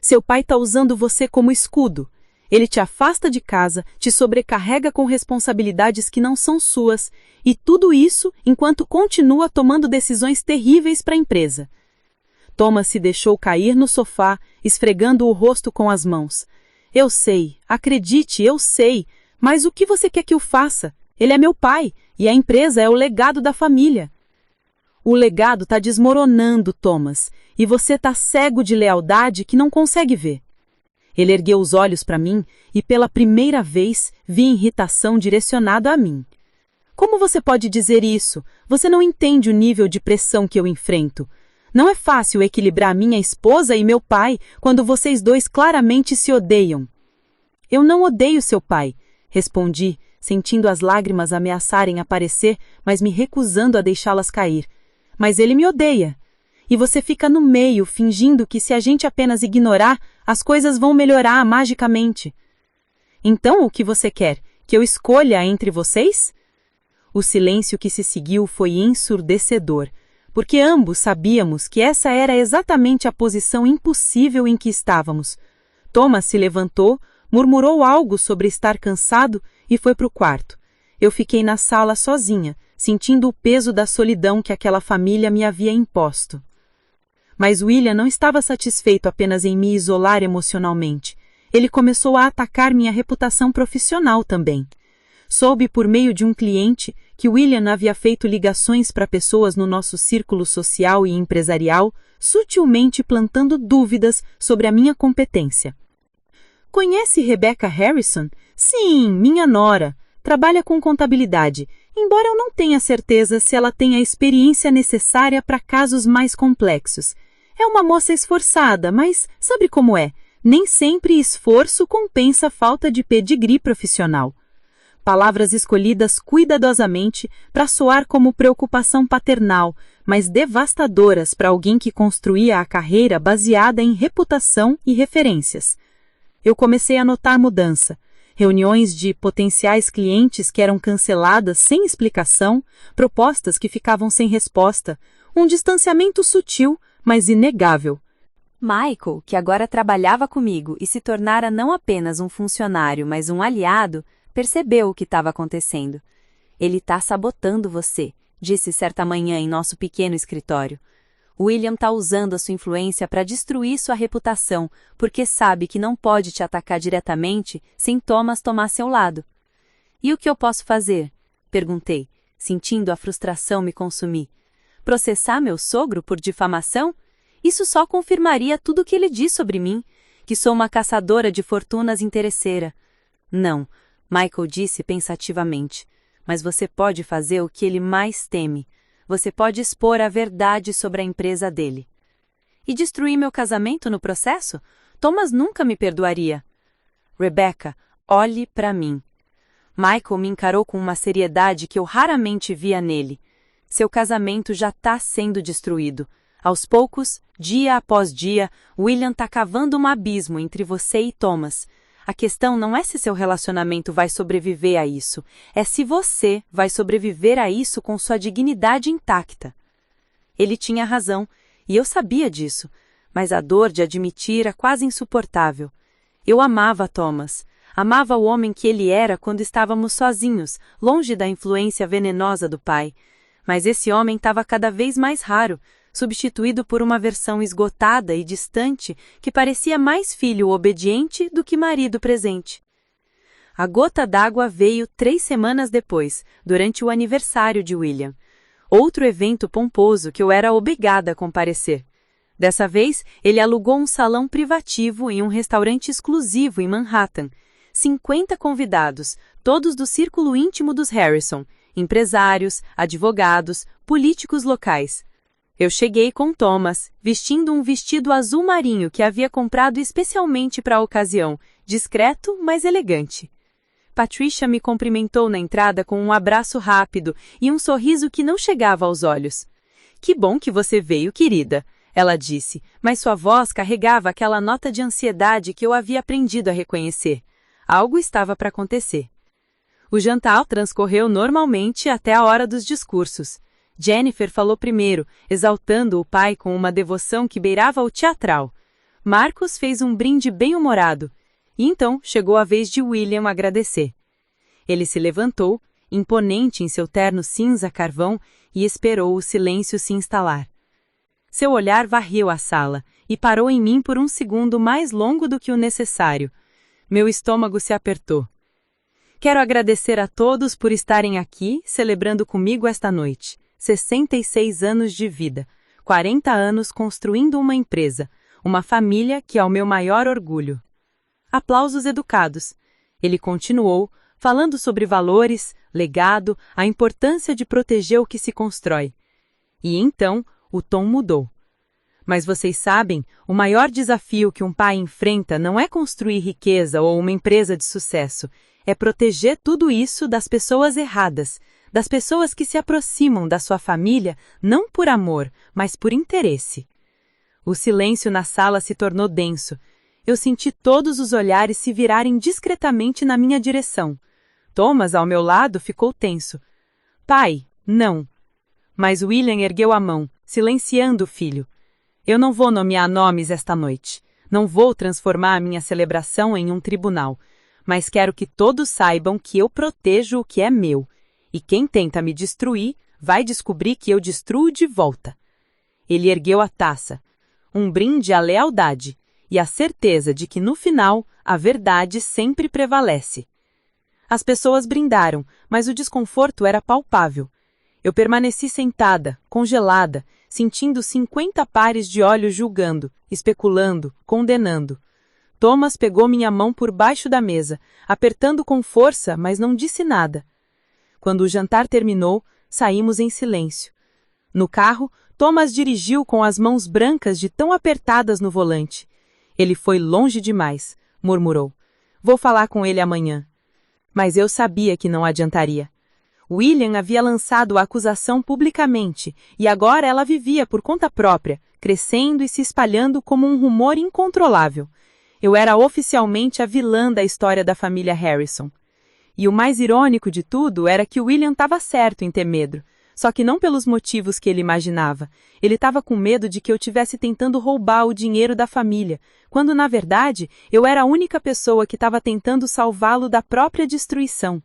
Seu pai está usando você como escudo. Ele te afasta de casa, te sobrecarrega com responsabilidades que não são suas, e tudo isso enquanto continua tomando decisões terríveis para a empresa. Thomas se deixou cair no sofá, esfregando o rosto com as mãos. Eu sei, acredite, eu sei, mas o que você quer que eu faça? Ele é meu pai, e a empresa é o legado da família. O legado está desmoronando, Thomas, e você está cego de lealdade que não consegue ver. Ele ergueu os olhos para mim e pela primeira vez vi irritação direcionada a mim. Como você pode dizer isso? Você não entende o nível de pressão que eu enfrento. Não é fácil equilibrar minha esposa e meu pai quando vocês dois claramente se odeiam. Eu não odeio seu pai, respondi, sentindo as lágrimas ameaçarem aparecer, mas me recusando a deixá-las cair. Mas ele me odeia. E você fica no meio, fingindo que se a gente apenas ignorar, as coisas vão melhorar magicamente. Então, o que você quer? Que eu escolha entre vocês? O silêncio que se seguiu foi ensurdecedor, porque ambos sabíamos que essa era exatamente a posição impossível em que estávamos. Thomas se levantou, murmurou algo sobre estar cansado e foi para o quarto. Eu fiquei na sala sozinha, sentindo o peso da solidão que aquela família me havia imposto. Mas William não estava satisfeito apenas em me isolar emocionalmente. Ele começou a atacar minha reputação profissional também. Soube por meio de um cliente que William havia feito ligações para pessoas no nosso círculo social e empresarial, sutilmente plantando dúvidas sobre a minha competência. Conhece Rebecca Harrison? Sim, minha nora. Trabalha com contabilidade, embora eu não tenha certeza se ela tem a experiência necessária para casos mais complexos. É uma moça esforçada, mas sabe como é? Nem sempre esforço compensa a falta de pedigree profissional. Palavras escolhidas cuidadosamente para soar como preocupação paternal, mas devastadoras para alguém que construía a carreira baseada em reputação e referências. Eu comecei a notar mudança. Reuniões de potenciais clientes que eram canceladas sem explicação, propostas que ficavam sem resposta, um distanciamento sutil, mas inegável. Michael, que agora trabalhava comigo e se tornara não apenas um funcionário, mas um aliado, percebeu o que estava acontecendo. Ele está sabotando você, disse certa manhã em nosso pequeno escritório. William está usando a sua influência para destruir sua reputação, porque sabe que não pode te atacar diretamente sem Thomas tomar seu lado. E o que eu posso fazer? Perguntei, sentindo a frustração me consumir. Processar meu sogro por difamação? Isso só confirmaria tudo o que ele diz sobre mim, que sou uma caçadora de fortunas interesseira. Não, Michael disse pensativamente, mas você pode fazer o que ele mais teme. Você pode expor a verdade sobre a empresa dele. E destruir meu casamento no processo? Thomas nunca me perdoaria. Rebecca, olhe para mim. Michael me encarou com uma seriedade que eu raramente via nele. Seu casamento já está sendo destruído. Aos poucos, dia após dia, William está cavando um abismo entre você e Thomas. A questão não é se seu relacionamento vai sobreviver a isso, é se você vai sobreviver a isso com sua dignidade intacta. Ele tinha razão, e eu sabia disso, mas a dor de admitir era quase insuportável. Eu amava Thomas, amava o homem que ele era quando estávamos sozinhos, longe da influência venenosa do pai. Mas esse homem estava cada vez mais raro, substituído por uma versão esgotada e distante que parecia mais filho obediente do que marido presente. A gota d'água veio 3 semanas depois, durante o aniversário de William. Outro evento pomposo que eu era obrigada a comparecer. Dessa vez, ele alugou um salão privativo em um restaurante exclusivo em Manhattan. 50 convidados, todos do círculo íntimo dos Harrison, empresários, advogados, políticos locais. Eu cheguei com Thomas, vestindo um vestido azul marinho que havia comprado especialmente para a ocasião, discreto, mas elegante. Patricia me cumprimentou na entrada com um abraço rápido e um sorriso que não chegava aos olhos. "Que bom que você veio, querida", ela disse, mas sua voz carregava aquela nota de ansiedade que eu havia aprendido a reconhecer. Algo estava para acontecer. O jantar transcorreu normalmente até a hora dos discursos. Jennifer falou primeiro, exaltando o pai com uma devoção que beirava o teatral. Marcos fez um brinde bem-humorado. E então chegou a vez de William agradecer. Ele se levantou, imponente em seu terno cinza carvão, e esperou o silêncio se instalar. Seu olhar varreu a sala e parou em mim por um segundo mais longo do que o necessário. Meu estômago se apertou. Quero agradecer a todos por estarem aqui celebrando comigo esta noite. 66 anos de vida, 40 anos construindo uma empresa, uma família que é o meu maior orgulho. Aplausos educados. Ele continuou, falando sobre valores, legado, a importância de proteger o que se constrói. E então, o tom mudou. Mas vocês sabem, o maior desafio que um pai enfrenta não é construir riqueza ou uma empresa de sucesso, é proteger tudo isso das pessoas erradas, das pessoas que se aproximam da sua família não por amor, mas por interesse. O silêncio na sala se tornou denso. Eu senti todos os olhares se virarem discretamente na minha direção. Thomas, ao meu lado, ficou tenso. Pai, não. Mas William ergueu a mão, silenciando o filho. Eu não vou nomear nomes esta noite. Não vou transformar a minha celebração em um tribunal. Mas quero que todos saibam que eu protejo o que é meu. E quem tenta me destruir, vai descobrir que eu destruo de volta. Ele ergueu a taça. Um brinde à lealdade e à certeza de que, no final, a verdade sempre prevalece. As pessoas brindaram, mas o desconforto era palpável. Eu permaneci sentada, congelada, sentindo 50 pares de olhos julgando, especulando, condenando. Thomas pegou minha mão por baixo da mesa, apertando com força, mas não disse nada. Quando o jantar terminou, saímos em silêncio. No carro, Thomas dirigiu com as mãos brancas de tão apertadas no volante. Ele foi longe demais, murmurou. Vou falar com ele amanhã. Mas eu sabia que não adiantaria. William havia lançado a acusação publicamente, e agora ela vivia por conta própria, crescendo e se espalhando como um rumor incontrolável. Eu era oficialmente a vilã da história da família Harrison. E o mais irônico de tudo era que William estava certo em ter medo, só que não pelos motivos que ele imaginava. Ele estava com medo de que eu estivesse tentando roubar o dinheiro da família, quando, na verdade, eu era a única pessoa que estava tentando salvá-lo da própria destruição.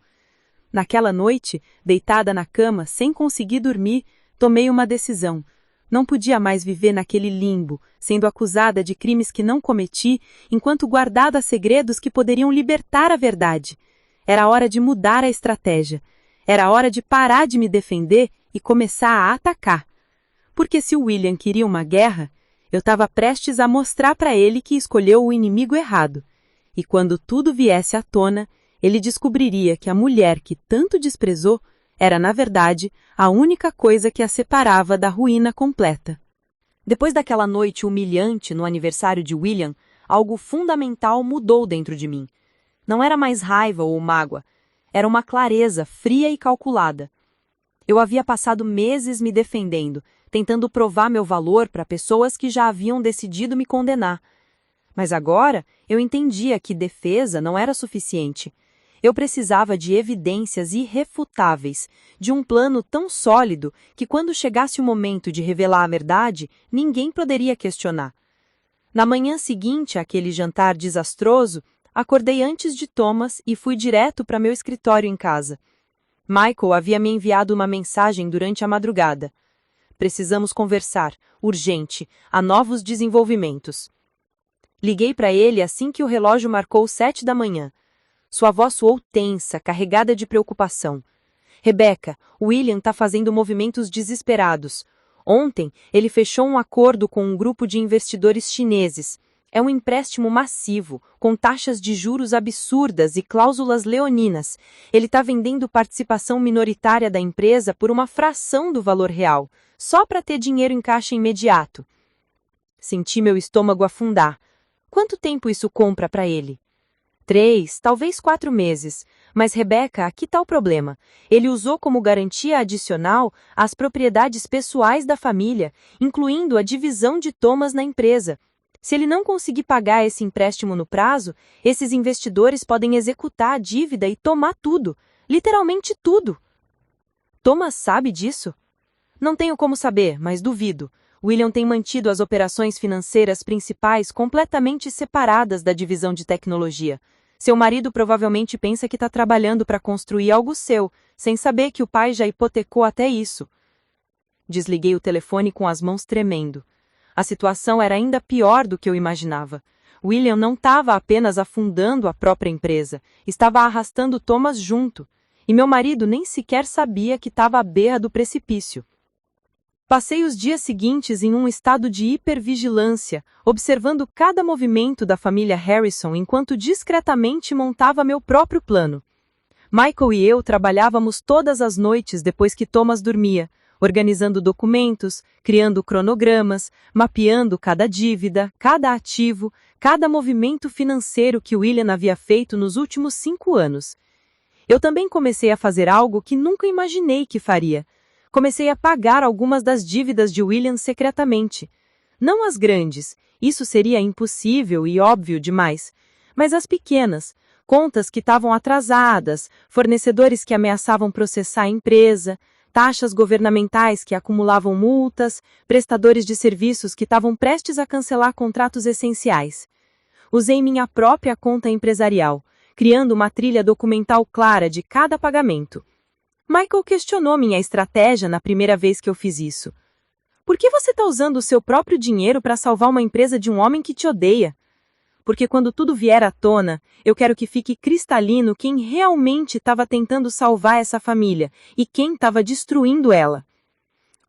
Naquela noite, deitada na cama, sem conseguir dormir, tomei uma decisão. Não podia mais viver naquele limbo, sendo acusada de crimes que não cometi, enquanto guardava segredos que poderiam libertar a verdade. Era hora de mudar a estratégia. Era hora de parar de me defender e começar a atacar. Porque se o William queria uma guerra, eu estava prestes a mostrar para ele que escolheu o inimigo errado. E quando tudo viesse à tona, ele descobriria que a mulher que tanto desprezou era, na verdade, a única coisa que a separava da ruína completa. Depois daquela noite humilhante no aniversário de William, algo fundamental mudou dentro de mim. Não era mais raiva ou mágoa, era uma clareza fria e calculada. Eu havia passado meses me defendendo, tentando provar meu valor para pessoas que já haviam decidido me condenar. Mas agora eu entendia que defesa não era suficiente. Eu precisava de evidências irrefutáveis, de um plano tão sólido que quando chegasse o momento de revelar a verdade, ninguém poderia questionar. Na manhã seguinte àquele jantar desastroso, acordei antes de Thomas e fui direto para meu escritório em casa. Michael havia me enviado uma mensagem durante a madrugada. Precisamos conversar, urgente, há novos desenvolvimentos. Liguei para ele assim que o relógio marcou 7 da manhã. Sua voz soou tensa, carregada de preocupação. Rebecca, o William está fazendo movimentos desesperados. Ontem, ele fechou um acordo com um grupo de investidores chineses. É um empréstimo massivo, com taxas de juros absurdas e cláusulas leoninas. Ele está vendendo participação minoritária da empresa por uma fração do valor real, só para ter dinheiro em caixa imediato. Senti meu estômago afundar. Quanto tempo isso compra para ele? 3, talvez 4 meses. Mas, Rebecca, aqui está o problema. Ele usou como garantia adicional as propriedades pessoais da família, incluindo a divisão de Thomas na empresa. Se ele não conseguir pagar esse empréstimo no prazo, esses investidores podem executar a dívida e tomar tudo, literalmente tudo. Thomas sabe disso? Não tenho como saber, mas duvido. William tem mantido as operações financeiras principais completamente separadas da divisão de tecnologia. Seu marido provavelmente pensa que está trabalhando para construir algo seu, sem saber que o pai já hipotecou até isso. Desliguei o telefone com as mãos tremendo. A situação era ainda pior do que eu imaginava. William não estava apenas afundando a própria empresa, estava arrastando Thomas junto. E meu marido nem sequer sabia que estava à beira do precipício. Passei os dias seguintes em um estado de hipervigilância, observando cada movimento da família Harrison enquanto discretamente montava meu próprio plano. Michael e eu trabalhávamos todas as noites depois que Thomas dormia, organizando documentos, criando cronogramas, mapeando cada dívida, cada ativo, cada movimento financeiro que William havia feito nos últimos 5 anos. Eu também comecei a fazer algo que nunca imaginei que faria. Comecei a pagar algumas das dívidas de William secretamente. Não as grandes, isso seria impossível e óbvio demais, mas as pequenas, contas que estavam atrasadas, fornecedores que ameaçavam processar a empresa, taxas governamentais que acumulavam multas, prestadores de serviços que estavam prestes a cancelar contratos essenciais. Usei minha própria conta empresarial, criando uma trilha documental clara de cada pagamento. Michael questionou minha estratégia na primeira vez que eu fiz isso. Por que você está usando o seu próprio dinheiro para salvar uma empresa de um homem que te odeia? Porque quando tudo vier à tona, eu quero que fique cristalino quem realmente estava tentando salvar essa família e quem estava destruindo ela.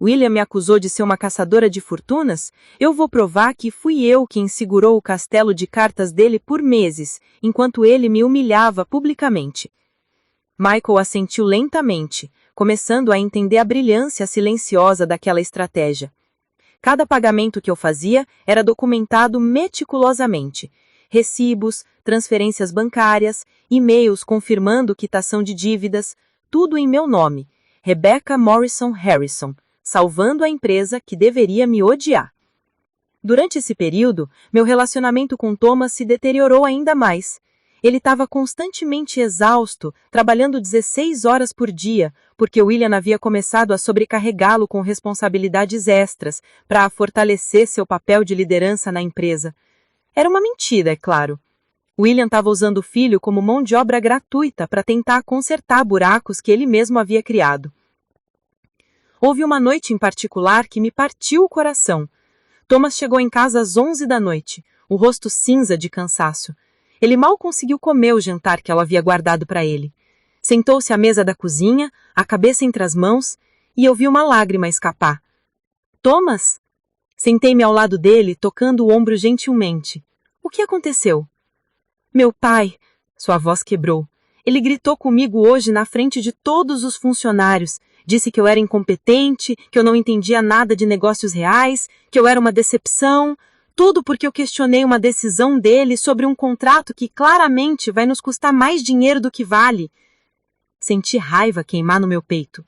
William me acusou de ser uma caçadora de fortunas? Eu vou provar que fui eu quem segurou o castelo de cartas dele por meses, enquanto ele me humilhava publicamente. Michael assentiu lentamente, começando a entender a brilhância silenciosa daquela estratégia. Cada pagamento que eu fazia era documentado meticulosamente. Recibos, transferências bancárias, e-mails confirmando quitação de dívidas, tudo em meu nome, Rebecca Morrison Harrison, salvando a empresa que deveria me odiar. Durante esse período, meu relacionamento com Thomas se deteriorou ainda mais. Ele estava constantemente exausto, trabalhando 16 horas por dia, porque William havia começado a sobrecarregá-lo com responsabilidades extras para fortalecer seu papel de liderança na empresa. Era uma mentira, é claro. William estava usando o filho como mão de obra gratuita para tentar consertar buracos que ele mesmo havia criado. Houve uma noite em particular que me partiu o coração. Thomas chegou em casa às 11 da noite, o rosto cinza de cansaço. Ele mal conseguiu comer o jantar que ela havia guardado para ele. Sentou-se à mesa da cozinha, a cabeça entre as mãos, e eu vi uma lágrima escapar. Thomas? Sentei-me ao lado dele, tocando o ombro gentilmente. O que aconteceu? Meu pai, sua voz quebrou. Ele gritou comigo hoje na frente de todos os funcionários. Disse que eu era incompetente, que eu não entendia nada de negócios reais, que eu era uma decepção. Tudo porque eu questionei uma decisão dele sobre um contrato que claramente vai nos custar mais dinheiro do que vale. Senti raiva queimar no meu peito.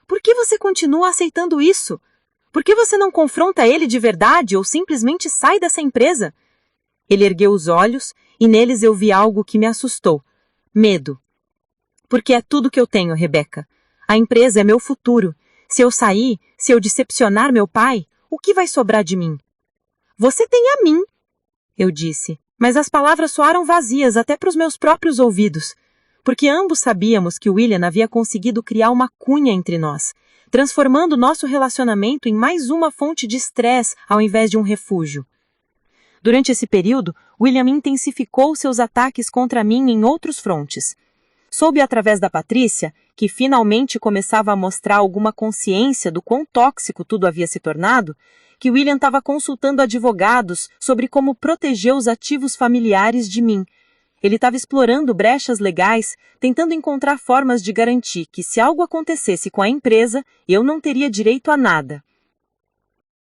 Por que você continua aceitando isso? Por que você não confronta ele de verdade ou simplesmente sai dessa empresa? Ele ergueu os olhos e neles eu vi algo que me assustou. Medo. Porque é tudo que eu tenho, Rebecca. A empresa é meu futuro. Se eu sair, se eu decepcionar meu pai, o que vai sobrar de mim? Você tem a mim, eu disse, mas as palavras soaram vazias até para os meus próprios ouvidos, porque ambos sabíamos que William havia conseguido criar uma cunha entre nós, transformando nosso relacionamento em mais uma fonte de estresse ao invés de um refúgio. Durante esse período, William intensificou seus ataques contra mim em outros frontes. Soube através da Patrícia, que finalmente começava a mostrar alguma consciência do quão tóxico tudo havia se tornado, que William estava consultando advogados sobre como proteger os ativos familiares de mim. Ele estava explorando brechas legais, tentando encontrar formas de garantir que se algo acontecesse com a empresa, eu não teria direito a nada.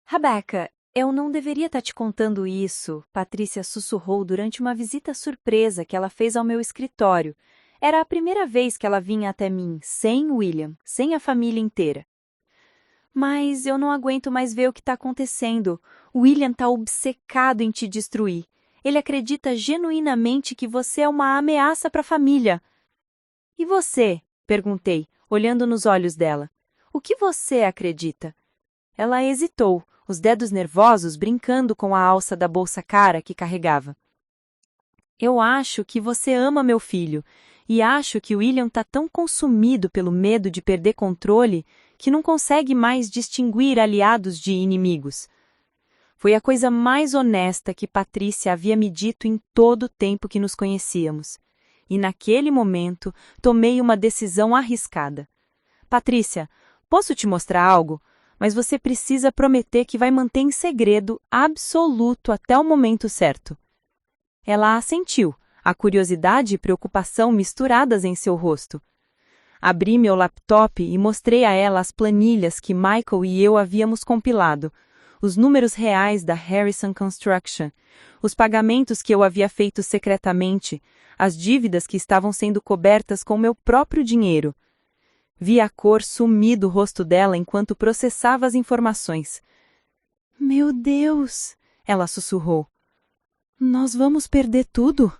Rebecca, eu não deveria estar te contando isso, Patrícia sussurrou durante uma visita surpresa que ela fez ao meu escritório. Era a primeira vez que ela vinha até mim, sem William, sem a família inteira. Mas eu não aguento mais ver o que está acontecendo. O William está obcecado em te destruir. Ele acredita genuinamente que você é uma ameaça para a família. E você? Perguntei, olhando nos olhos dela. O que você acredita? Ela hesitou, os dedos nervosos brincando com a alça da bolsa cara que carregava. Eu acho que você ama meu filho, e acho que William está tão consumido pelo medo de perder controle que não consegue mais distinguir aliados de inimigos. Foi a coisa mais honesta que Patrícia havia me dito em todo o tempo que nos conhecíamos. E naquele momento, tomei uma decisão arriscada. Patrícia, posso te mostrar algo? Mas você precisa prometer que vai manter em segredo absoluto até o momento certo. Ela assentiu, a curiosidade e preocupação misturadas em seu rosto. Abri meu laptop e mostrei a ela as planilhas que Michael e eu havíamos compilado, os números reais da Harrison Construction, os pagamentos que eu havia feito secretamente, as dívidas que estavam sendo cobertas com meu próprio dinheiro. Vi a cor sumir do rosto dela enquanto processava as informações. Meu Deus! Ela sussurrou. Nós vamos perder tudo?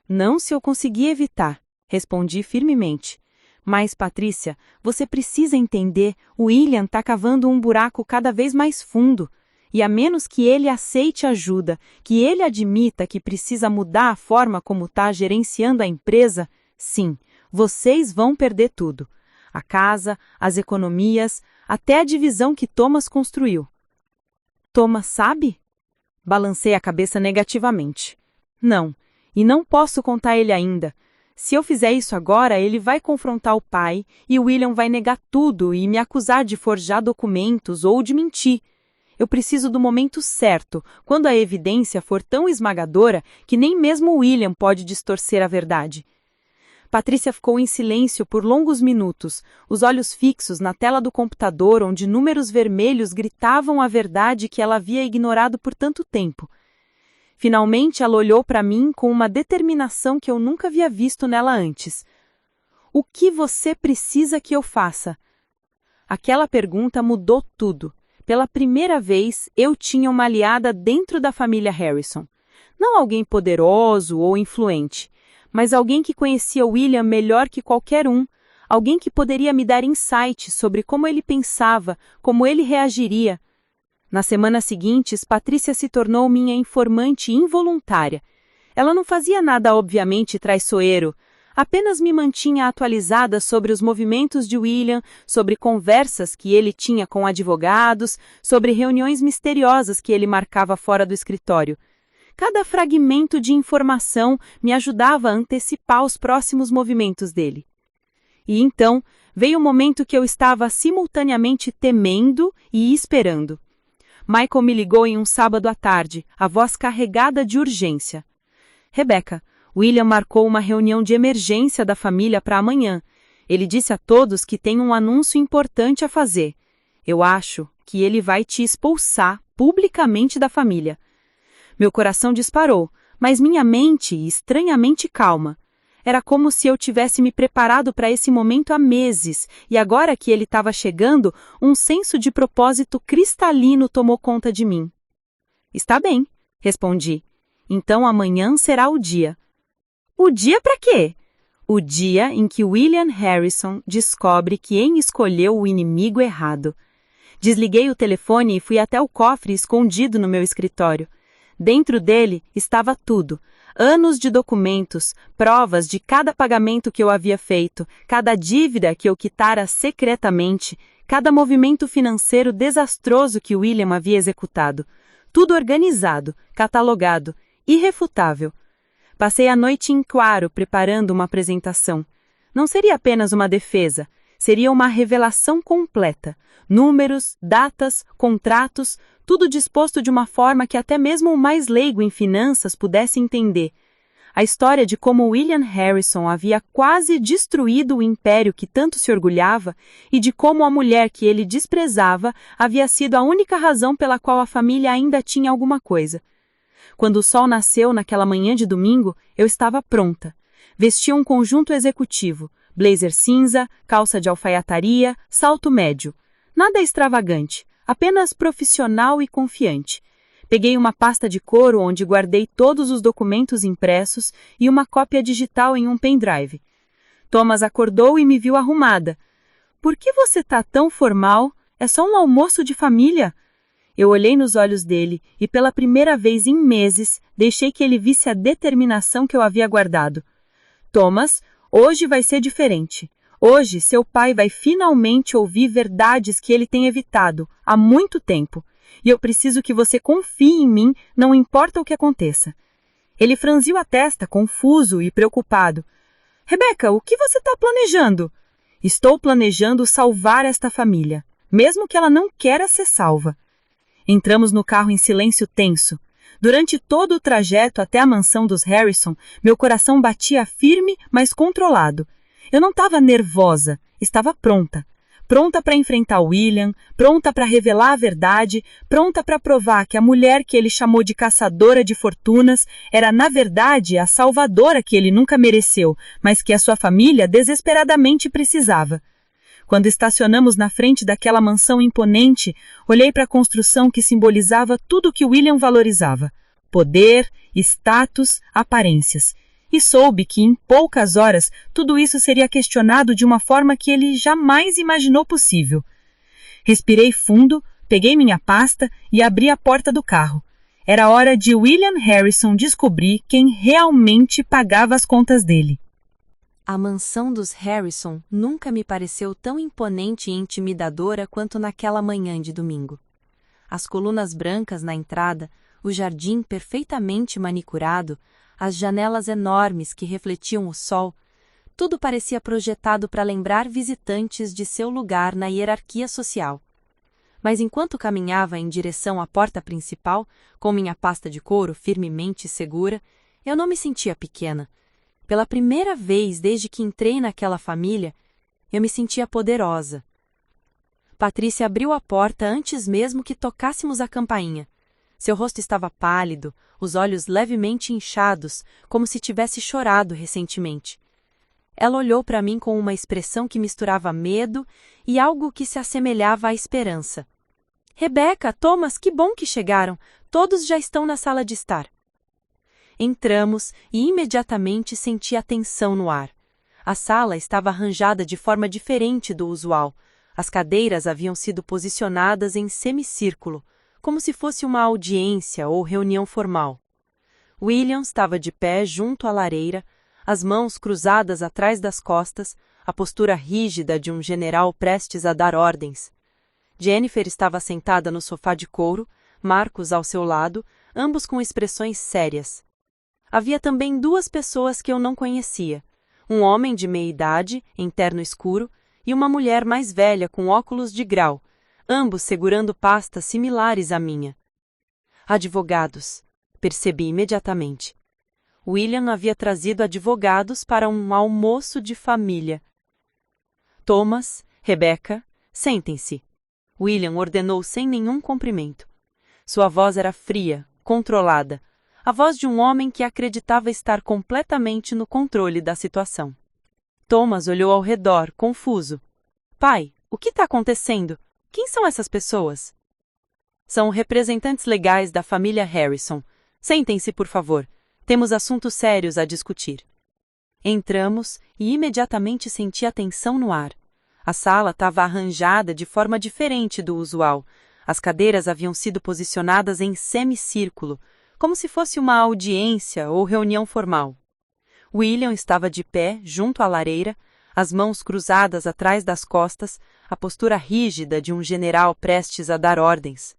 Não se eu conseguir evitar, respondi firmemente. Mas, Patrícia, você precisa entender, o William está cavando um buraco cada vez mais fundo. E a menos que ele aceite ajuda, que ele admita que precisa mudar a forma como está gerenciando a empresa, sim, vocês vão perder tudo. A casa, as economias, até a divisão que Thomas construiu. Thomas sabe? Balancei a cabeça negativamente. Não, e não posso contar ele ainda. Se eu fizer isso agora, ele vai confrontar o pai e o William vai negar tudo e me acusar de forjar documentos ou de mentir. Eu preciso do momento certo, quando a evidência for tão esmagadora que nem mesmo o William pode distorcer a verdade. Patrícia ficou em silêncio por longos minutos, os olhos fixos na tela do computador onde números vermelhos gritavam a verdade que ela havia ignorado por tanto tempo. Finalmente ela olhou para mim com uma determinação que eu nunca havia visto nela antes. O que você precisa que eu faça? Aquela pergunta mudou tudo. Pela primeira vez, eu tinha uma aliada dentro da família Harrison. Não alguém poderoso ou influente, mas alguém que conhecia William melhor que qualquer um, alguém que poderia me dar insights sobre como ele pensava, como ele reagiria. Nas semanas seguintes, Patrícia se tornou minha informante involuntária. Ela não fazia nada obviamente traiçoeiro, apenas me mantinha atualizada sobre os movimentos de William, sobre conversas que ele tinha com advogados, sobre reuniões misteriosas que ele marcava fora do escritório. Cada fragmento de informação me ajudava a antecipar os próximos movimentos dele. E então, veio o momento que eu estava simultaneamente temendo e esperando. Michael me ligou em um sábado à tarde, a voz carregada de urgência. Rebecca, William marcou uma reunião de emergência da família para amanhã. Ele disse a todos que tem um anúncio importante a fazer. Eu acho que ele vai te expulsar publicamente da família. Meu coração disparou, mas minha mente estranhamente calma. Era como se eu tivesse me preparado para esse momento há meses, e agora que ele estava chegando, um senso de propósito cristalino tomou conta de mim. Está bem, respondi. Então amanhã será o dia. O dia para quê? O dia em que William Harrison descobre quem escolheu o inimigo errado. Desliguei o telefone e fui até o cofre escondido no meu escritório. Dentro dele estava tudo. Anos de documentos, provas de cada pagamento que eu havia feito, cada dívida que eu quitara secretamente, cada movimento financeiro desastroso que William havia executado. Tudo organizado, catalogado, irrefutável. Passei a noite em claro preparando uma apresentação. Não seria apenas uma defesa, seria uma revelação completa. Números, datas, contratos, tudo disposto de uma forma que até mesmo o mais leigo em finanças pudesse entender. A história de como William Harrison havia quase destruído o império que tanto se orgulhava e de como a mulher que ele desprezava havia sido a única razão pela qual a família ainda tinha alguma coisa. Quando o sol nasceu naquela manhã de domingo, eu estava pronta. Vestia um conjunto executivo, blazer cinza, calça de alfaiataria, salto médio. Nada extravagante, apenas profissional e confiante. Peguei uma pasta de couro onde guardei todos os documentos impressos e uma cópia digital em um pendrive. Thomas acordou e me viu arrumada. Por que você está tão formal? É só um almoço de família. Eu olhei nos olhos dele e, pela primeira vez em meses, deixei que ele visse a determinação que eu havia guardado. Thomas, hoje vai ser diferente. Hoje, seu pai vai finalmente ouvir verdades que ele tem evitado há muito tempo. E eu preciso que você confie em mim, não importa o que aconteça. Ele franziu a testa, confuso e preocupado. Rebecca, o que você está planejando? Estou planejando salvar esta família, mesmo que ela não queira ser salva. Entramos no carro em silêncio tenso. Durante todo o trajeto até a mansão dos Harrison, meu coração batia firme, mas controlado. Eu não estava nervosa, estava pronta. Pronta para enfrentar William, pronta para revelar a verdade, pronta para provar que a mulher que ele chamou de caçadora de fortunas era, na verdade, a salvadora que ele nunca mereceu, mas que a sua família desesperadamente precisava. Quando estacionamos na frente daquela mansão imponente, olhei para a construção que simbolizava tudo que William valorizava: poder, status, aparências. E soube que, em poucas horas, tudo isso seria questionado de uma forma que ele jamais imaginou possível. Respirei fundo, peguei minha pasta e abri a porta do carro. Era hora de William Harrison descobrir quem realmente pagava as contas dele. A mansão dos Harrison nunca me pareceu tão imponente e intimidadora quanto naquela manhã de domingo. As colunas brancas na entrada, o jardim perfeitamente manicurado, as janelas enormes que refletiam o sol, tudo parecia projetado para lembrar visitantes de seu lugar na hierarquia social. Mas enquanto caminhava em direção à porta principal, com minha pasta de couro firmemente segura, eu não me sentia pequena. Pela primeira vez desde que entrei naquela família, eu me sentia poderosa. Patrícia abriu a porta antes mesmo que tocássemos a campainha. Seu rosto estava pálido, os olhos levemente inchados, como se tivesse chorado recentemente. Ela olhou para mim com uma expressão que misturava medo e algo que se assemelhava à esperança. Rebecca, Thomas, que bom que chegaram. Todos já estão na sala de estar. Entramos e imediatamente senti a tensão no ar. A sala estava arranjada de forma diferente do usual. As cadeiras haviam sido posicionadas em semicírculo, como se fosse uma audiência ou reunião formal. William estava de pé junto à lareira, as mãos cruzadas atrás das costas, a postura rígida de um general prestes a dar ordens. Jennifer estava sentada no sofá de couro, Marcos ao seu lado, ambos com expressões sérias. Havia também duas pessoas que eu não conhecia, um homem de meia-idade, em terno escuro, e uma mulher mais velha com óculos de grau, ambos segurando pastas similares à minha. Advogados, percebi imediatamente. William havia trazido advogados para um almoço de família. Thomas, Rebecca, sentem-se. William ordenou sem nenhum cumprimento. Sua voz era fria, controlada, a voz de um homem que acreditava estar completamente no controle da situação. Thomas olhou ao redor, confuso. Pai, o que está acontecendo? Quem são essas pessoas? São representantes legais da família Harrison. Sentem-se, por favor. Temos assuntos sérios a discutir. Entramos e imediatamente senti a tensão no ar. A sala estava arranjada de forma diferente do usual. As cadeiras haviam sido posicionadas em semicírculo, como se fosse uma audiência ou reunião formal. William estava de pé, junto à lareira, as mãos cruzadas atrás das costas, a postura rígida de um general prestes a dar ordens.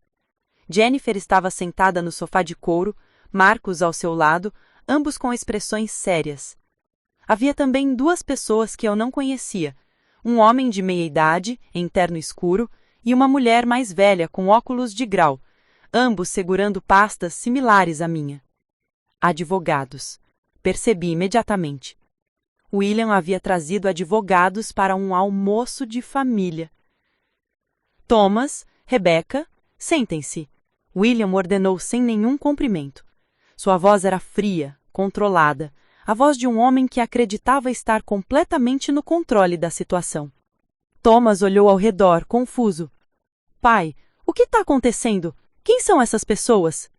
Jennifer estava sentada no sofá de couro, Marcos ao seu lado, ambos com expressões sérias. Havia também duas pessoas que eu não conhecia, um homem de meia-idade, em terno escuro, e uma mulher mais velha com óculos de grau, ambos segurando pastas similares à minha. Advogados. Percebi imediatamente. William havia trazido advogados para um almoço de família. Thomas, Rebecca, sentem-se. William ordenou sem nenhum cumprimento. Sua voz era fria, controlada, a voz de um homem que acreditava estar completamente no controle da situação. Thomas olhou ao redor, confuso. Pai, o que está acontecendo? Quem são essas pessoas?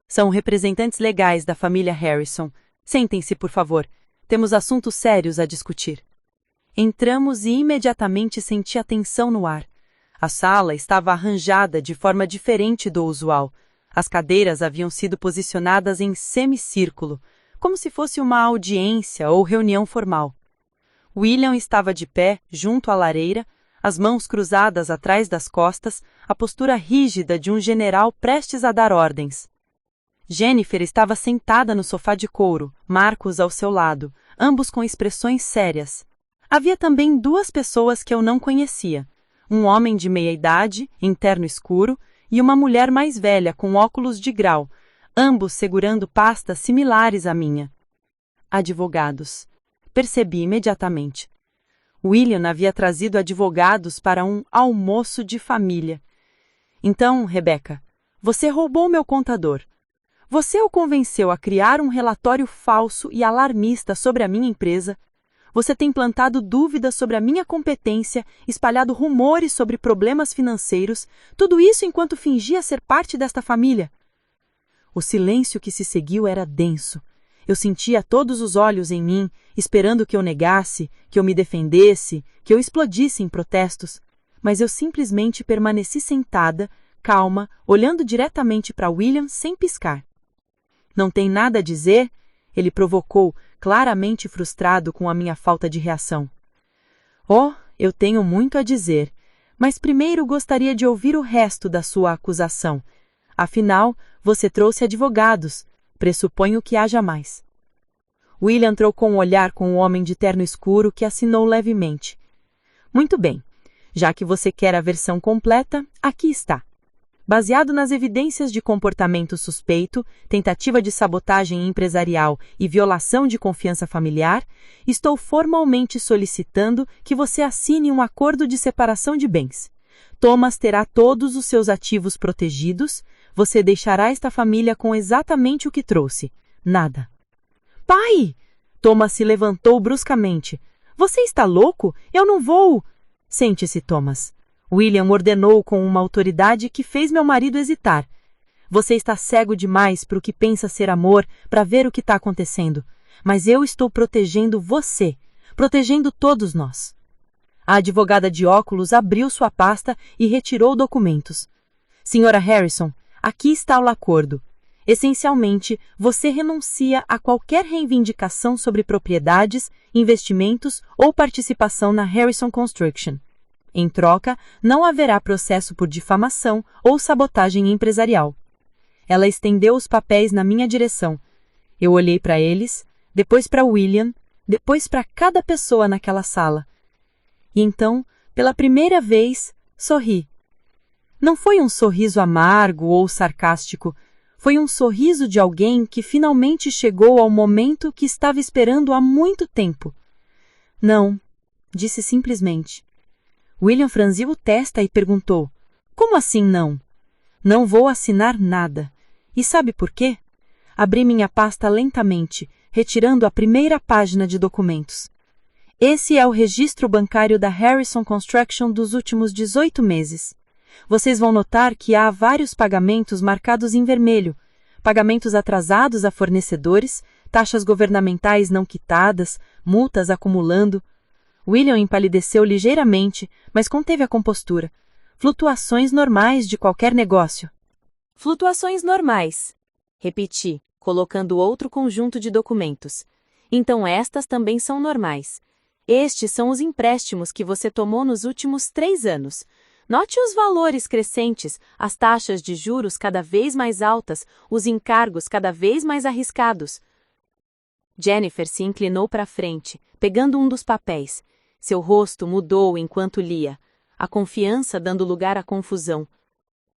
São representantes legais da família Harrison. Sentem-se, por favor. Temos assuntos sérios a discutir. Entramos e imediatamente senti a tensão no ar. A sala estava arranjada de forma diferente do usual. As cadeiras haviam sido posicionadas em semicírculo, como se fosse uma audiência ou reunião formal. William estava de pé, junto à lareira, as mãos cruzadas atrás das costas, a postura rígida de um general prestes a dar ordens. Jennifer estava sentada no sofá de couro, Marcos ao seu lado, ambos com expressões sérias. Havia também duas pessoas que eu não conhecia, um homem de meia-idade, em terno escuro, e uma mulher mais velha com óculos de grau, ambos segurando pastas similares à minha. Advogados. Percebi imediatamente. William havia trazido advogados para um almoço de família. Então, Rebecca, você roubou meu contador. Você o convenceu a criar um relatório falso e alarmista sobre a minha empresa. Você tem plantado dúvidas sobre a minha competência, espalhado rumores sobre problemas financeiros, tudo isso enquanto fingia ser parte desta família. O silêncio que se seguiu era denso. Eu sentia todos os olhos em mim, esperando que eu negasse, que eu me defendesse, que eu explodisse em protestos. Mas eu simplesmente permaneci sentada, calma, olhando diretamente para William sem piscar. Não tem nada a dizer? Ele provocou, claramente frustrado com a minha falta de reação. Oh, eu tenho muito a dizer, mas primeiro gostaria de ouvir o resto da sua acusação. Afinal, você trouxe advogados. Pressuponho que haja mais. William trocou um olhar com o homem de terno escuro que assinou levemente. Muito bem. Já que você quer a versão completa, aqui está. Baseado nas evidências de comportamento suspeito, tentativa de sabotagem empresarial e violação de confiança familiar, estou formalmente solicitando que você assine um acordo de separação de bens. Thomas terá todos os seus ativos protegidos, você deixará esta família com exatamente o que trouxe. Nada. Pai! Thomas se levantou bruscamente. Você está louco? Eu não vou! Sente-se, Thomas. William ordenou com uma autoridade que fez meu marido hesitar. Você está cego demais para o que pensa ser amor, para ver o que está acontecendo. Mas eu estou protegendo você, protegendo todos nós. A advogada de óculos abriu sua pasta e retirou documentos. Senhora Harrison, aqui está o acordo. Essencialmente, você renuncia a qualquer reivindicação sobre propriedades, investimentos ou participação na Harrison Construction. Em troca, não haverá processo por difamação ou sabotagem empresarial. Ela estendeu os papéis na minha direção. Eu olhei para eles, depois para William, depois para cada pessoa naquela sala. E então, pela primeira vez, sorri. Não foi um sorriso amargo ou sarcástico, foi um sorriso de alguém que finalmente chegou ao momento que estava esperando há muito tempo. Não, disse simplesmente. William franziu testa e perguntou, como assim não? Não vou assinar nada. E sabe por quê? Abri minha pasta lentamente, retirando a primeira página de documentos. Esse é o registro bancário da Harrison Construction dos últimos 18 meses. Vocês vão notar que há vários pagamentos marcados em vermelho, pagamentos atrasados a fornecedores, taxas governamentais não quitadas, multas acumulando. William empalideceu ligeiramente, mas conteve a compostura. Flutuações normais de qualquer negócio. Flutuações normais. Repeti, colocando outro conjunto de documentos. Então estas também são normais. Estes são os empréstimos que você tomou nos últimos 3 anos. Note os valores crescentes, as taxas de juros cada vez mais altas, os encargos cada vez mais arriscados. Jennifer se inclinou para a frente, pegando um dos papéis. Seu rosto mudou enquanto lia, a confiança dando lugar à confusão.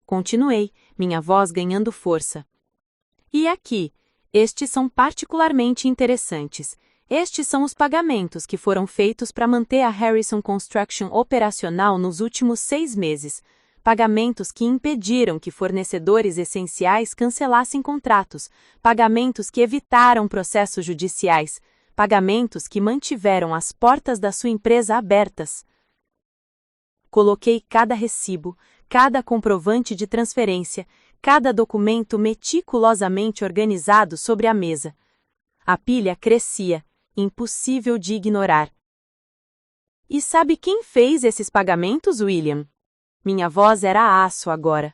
Continuei, minha voz ganhando força. E aqui, estes são particularmente interessantes. Estes são os pagamentos que foram feitos para manter a Harrison Construction operacional nos últimos 6 meses. Pagamentos que impediram que fornecedores essenciais cancelassem contratos. Pagamentos que evitaram processos judiciais. Pagamentos que mantiveram as portas da sua empresa abertas. Coloquei cada recibo, cada comprovante de transferência, cada documento meticulosamente organizado sobre a mesa. A pilha crescia, impossível de ignorar. E sabe quem fez esses pagamentos, William? Minha voz era aço agora.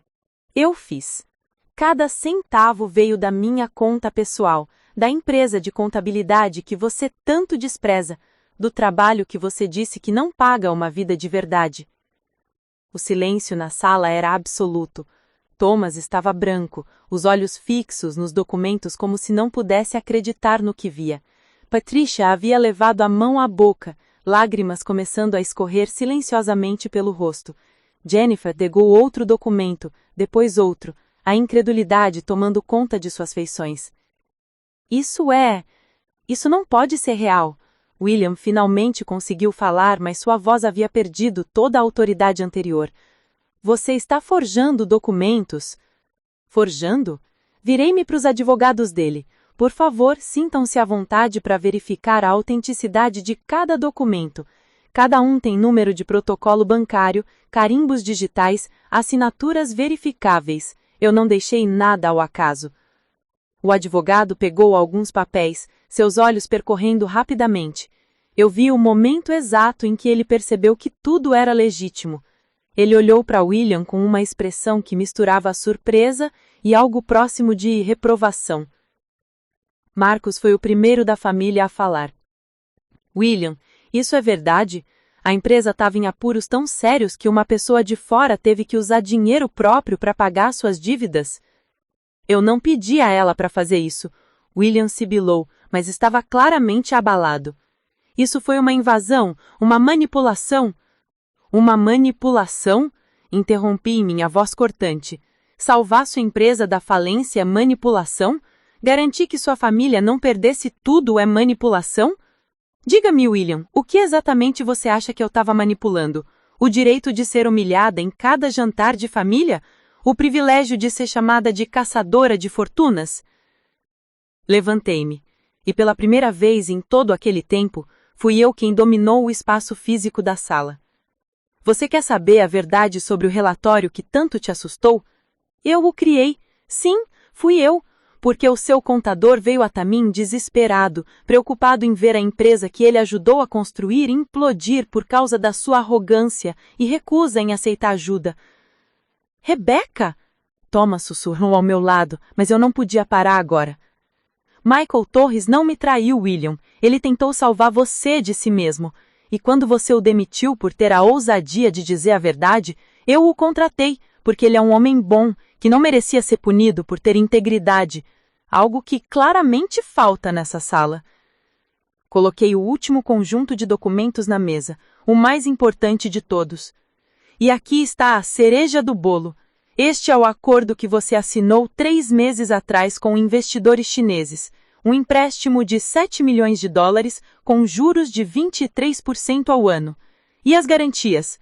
Eu fiz. Cada centavo veio da minha conta pessoal, da empresa de contabilidade que você tanto despreza, do trabalho que você disse que não paga uma vida de verdade. O silêncio na sala era absoluto. Thomas estava branco, os olhos fixos nos documentos como se não pudesse acreditar no que via. Patricia havia levado a mão à boca, lágrimas começando a escorrer silenciosamente pelo rosto. Jennifer pegou outro documento, depois outro, a incredulidade tomando conta de suas feições. Isso não pode ser real. William finalmente conseguiu falar, mas sua voz havia perdido toda a autoridade anterior. Você está forjando documentos? Forjando? Virei-me para os advogados dele. Por favor, sintam-se à vontade para verificar a autenticidade de cada documento. Cada um tem número de protocolo bancário, carimbos digitais, assinaturas verificáveis. Eu não deixei nada ao acaso. O advogado pegou alguns papéis, seus olhos percorrendo rapidamente. Eu vi o momento exato em que ele percebeu que tudo era legítimo. Ele olhou para William com uma expressão que misturava surpresa e algo próximo de reprovação. Marcus foi o primeiro da família a falar. William, isso é verdade? A empresa estava em apuros tão sérios que uma pessoa de fora teve que usar dinheiro próprio para pagar suas dívidas? Eu não pedi a ela para fazer isso. William sibilou, mas estava claramente abalado. Isso foi uma invasão, uma manipulação. Uma manipulação? Interrompi minha voz cortante. Salvar sua empresa da falência é manipulação? Garantir que sua família não perdesse tudo é manipulação? Diga-me, William, o que exatamente você acha que eu estava manipulando? O direito de ser humilhada em cada jantar de família? O privilégio de ser chamada de caçadora de fortunas? Levantei-me, e pela primeira vez em todo aquele tempo, fui eu quem dominou o espaço físico da sala. Você quer saber a verdade sobre o relatório que tanto te assustou? Eu o criei. Sim, fui eu. Porque o seu contador veio até mim desesperado, preocupado em ver a empresa que ele ajudou a construir implodir por causa da sua arrogância e recusa em aceitar ajuda. Rebecca! Thomas sussurrou ao meu lado, mas eu não podia parar agora. Michael Torres não me traiu, William. Ele tentou salvar você de si mesmo. E quando você o demitiu por ter a ousadia de dizer a verdade, eu o contratei, porque ele é um homem bom, que não merecia ser punido por ter integridade, algo que claramente falta nessa sala. Coloquei o último conjunto de documentos na mesa, o mais importante de todos. E aqui está a cereja do bolo. Este é o acordo que você assinou 3 meses atrás com investidores chineses. Um empréstimo de $7 milhões com juros de 23% ao ano. E as garantias?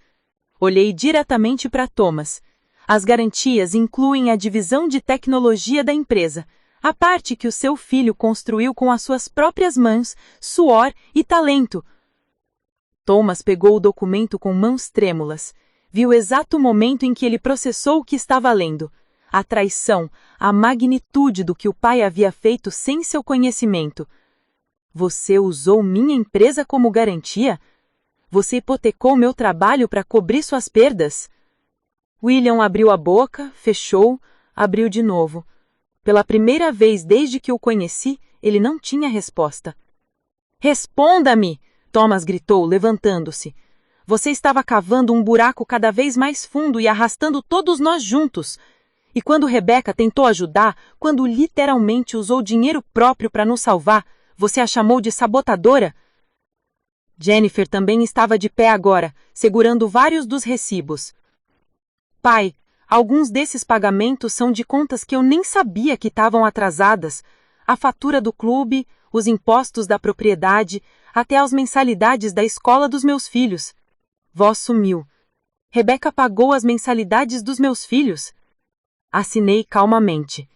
Olhei diretamente para Thomas. As garantias incluem a divisão de tecnologia da empresa, a parte que o seu filho construiu com as suas próprias mãos, suor e talento. Thomas pegou o documento com mãos trêmulas. Viu o exato momento em que ele processou o que estava lendo. A traição, a magnitude do que o pai havia feito sem seu conhecimento. Você usou minha empresa como garantia? Você hipotecou meu trabalho para cobrir suas perdas? William abriu a boca, fechou, abriu de novo. Pela primeira vez desde que o conheci, ele não tinha resposta. Responda-me! Thomas gritou, levantando-se. Você estava cavando um buraco cada vez mais fundo e arrastando todos nós juntos. E quando Rebecca tentou ajudar, quando literalmente usou dinheiro próprio para nos salvar, você a chamou de sabotadora? Jennifer também estava de pé agora, segurando vários dos recibos. Pai, alguns desses pagamentos são de contas que eu nem sabia que estavam atrasadas. A fatura do clube, os impostos da propriedade, até as mensalidades da escola dos meus filhos. Vó sumiu. Rebecca pagou as mensalidades dos meus filhos. Assinei calmamente.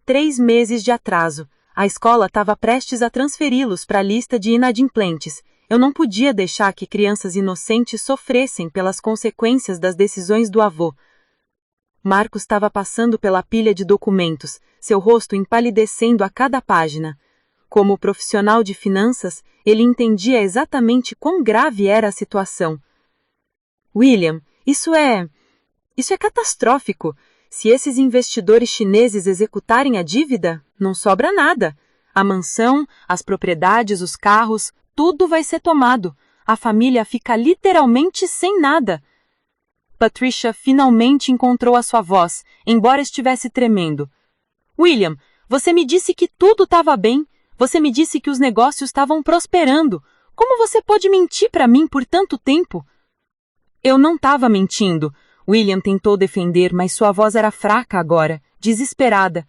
3 meses de atraso. A escola estava prestes a transferi-los para a lista de inadimplentes. Eu não podia deixar que crianças inocentes sofressem pelas consequências das decisões do avô. Marcos estava passando pela pilha de documentos, seu rosto empalidecendo a cada página. Como profissional de finanças, ele entendia exatamente quão grave era a situação. William, isso é... Isso é catastrófico. Se esses investidores chineses executarem a dívida, não sobra nada. A mansão, as propriedades, os carros, tudo vai ser tomado. A família fica literalmente sem nada. Patricia finalmente encontrou a sua voz, embora estivesse tremendo. William, você me disse que tudo estava bem. Você me disse que os negócios estavam prosperando. Como você pode mentir para mim por tanto tempo? Eu não estava mentindo. William tentou defender, mas sua voz era fraca agora, desesperada.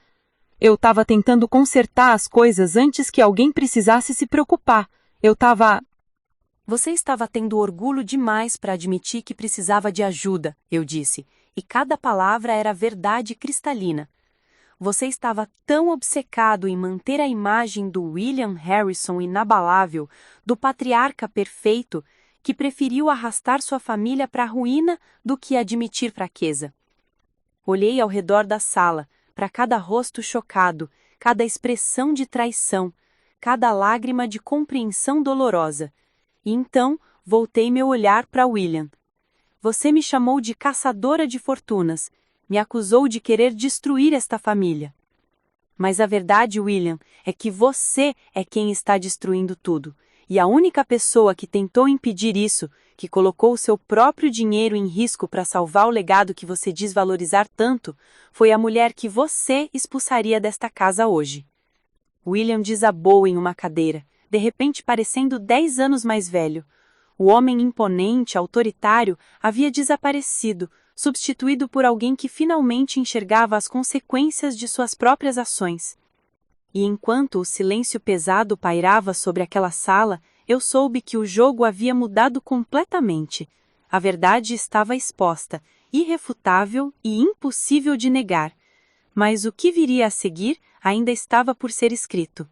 Eu estava tentando consertar as coisas antes que alguém precisasse se preocupar. Você estava tendo orgulho demais para admitir que precisava de ajuda, eu disse, e cada palavra era verdade cristalina. Você estava tão obcecado em manter a imagem do William Harrison inabalável, do patriarca perfeito, que preferiu arrastar sua família para a ruína do que admitir fraqueza. Olhei ao redor da sala, para cada rosto chocado, cada expressão de traição, cada lágrima de compreensão dolorosa. E então voltei meu olhar para William. Você me chamou de caçadora de fortunas, me acusou de querer destruir esta família. Mas a verdade, William, é que você é quem está destruindo tudo. E a única pessoa que tentou impedir isso, que colocou o seu próprio dinheiro em risco para salvar o legado que você diz valorizar tanto, foi a mulher que você expulsaria desta casa hoje. William desabou em uma cadeira, de repente parecendo 10 anos mais velho. O homem imponente, autoritário, havia desaparecido, substituído por alguém que finalmente enxergava as consequências de suas próprias ações. E enquanto o silêncio pesado pairava sobre aquela sala, eu soube que o jogo havia mudado completamente. A verdade estava exposta, irrefutável e impossível de negar. Mas o que viria a seguir ainda estava por ser escrito.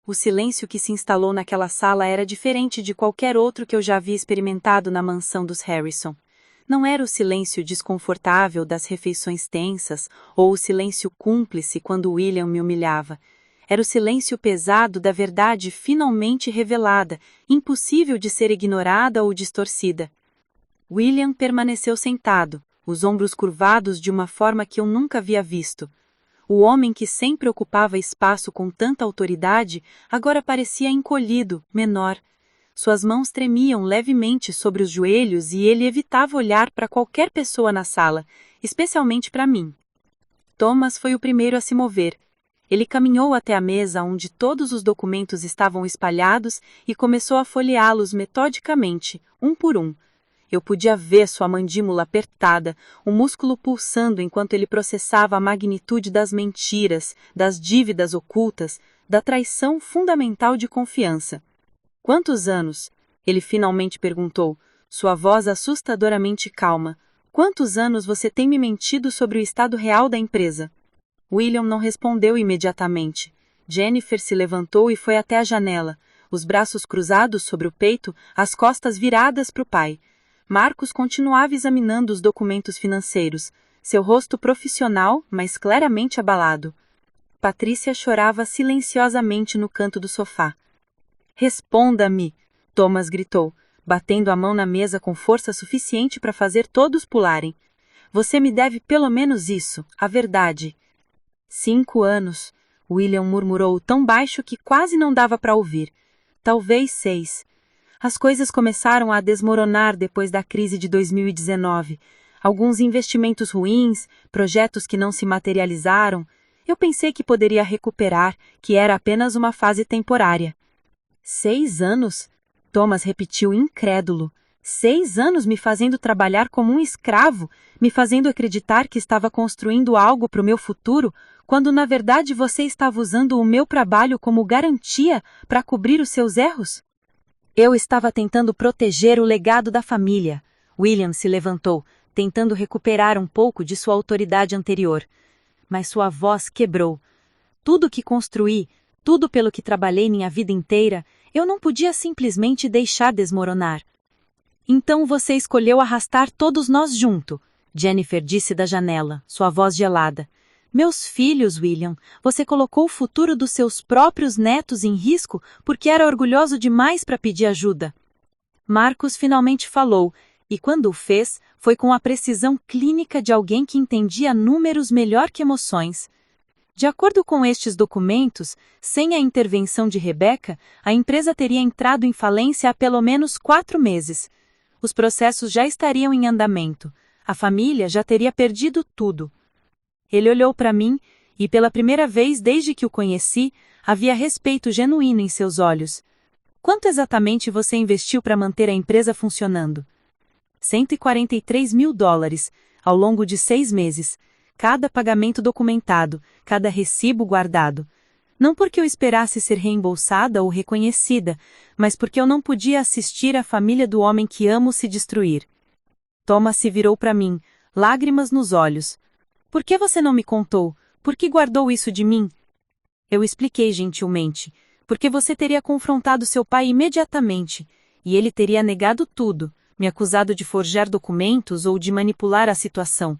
O silêncio que se instalou naquela sala era diferente de qualquer outro que eu já havia experimentado na mansão dos Harrison. Não era o silêncio desconfortável das refeições tensas ou o silêncio cúmplice quando William me humilhava. Era o silêncio pesado da verdade finalmente revelada, impossível de ser ignorada ou distorcida. William permaneceu sentado, os ombros curvados de uma forma que eu nunca havia visto. O homem que sempre ocupava espaço com tanta autoridade, agora parecia encolhido, menor. Suas mãos tremiam levemente sobre os joelhos e ele evitava olhar para qualquer pessoa na sala, especialmente para mim. Thomas foi o primeiro a se mover. Ele caminhou até a mesa onde todos os documentos estavam espalhados e começou a folheá-los metodicamente, um por um. Eu podia ver sua mandíbula apertada, o músculo pulsando enquanto ele processava a magnitude das mentiras, das dívidas ocultas, da traição fundamental de confiança. Quantos anos? Ele finalmente perguntou, sua voz assustadoramente calma. Quantos anos você tem me mentido sobre o estado real da empresa? William não respondeu imediatamente. Jennifer se levantou e foi até a janela, os braços cruzados sobre o peito, as costas viradas para o pai. Marcos continuava examinando os documentos financeiros, seu rosto profissional, mas claramente abalado. Patrícia chorava silenciosamente no canto do sofá. Responda-me! Thomas gritou, batendo a mão na mesa com força suficiente para fazer todos pularem. Você me deve pelo menos isso, a verdade. 5 anos, William murmurou tão baixo que quase não dava para ouvir. Talvez 6. As coisas começaram a desmoronar depois da crise de 2019. Alguns investimentos ruins, projetos que não se materializaram. Eu pensei que poderia recuperar, que era apenas uma fase temporária. 6 anos? Thomas repetiu incrédulo. 6 anos me fazendo trabalhar como um escravo, me fazendo acreditar que estava construindo algo para o meu futuro, quando na verdade você estava usando o meu trabalho como garantia para cobrir os seus erros? Eu estava tentando proteger o legado da família. William se levantou, tentando recuperar um pouco de sua autoridade anterior. Mas sua voz quebrou. Tudo que construí, tudo pelo que trabalhei minha vida inteira, eu não podia simplesmente deixar desmoronar. Então você escolheu arrastar todos nós junto, Jennifer disse da janela, sua voz gelada. Meus filhos, William, você colocou o futuro dos seus próprios netos em risco porque era orgulhoso demais para pedir ajuda. Marcos finalmente falou, E quando o fez, foi com a precisão clínica de alguém que entendia números melhor que emoções. De acordo com estes documentos, sem a intervenção de Rebecca, a empresa teria entrado em falência há pelo menos 4 meses. Os processos já estariam em andamento. A família já teria perdido tudo. Ele olhou para mim e, pela primeira vez desde que o conheci, havia respeito genuíno em seus olhos. Quanto exatamente você investiu para manter a empresa funcionando? $143.000, ao longo de 6 meses. Cada pagamento documentado, cada recibo guardado. Não porque eu esperasse ser reembolsada ou reconhecida, mas porque eu não podia assistir a família do homem que amo se destruir. Thomas se virou para mim, lágrimas nos olhos. Por que você não me contou? Por que guardou isso de mim? Eu expliquei gentilmente. Porque você teria confrontado seu pai imediatamente, e ele teria negado tudo, me acusado de forjar documentos ou de manipular a situação.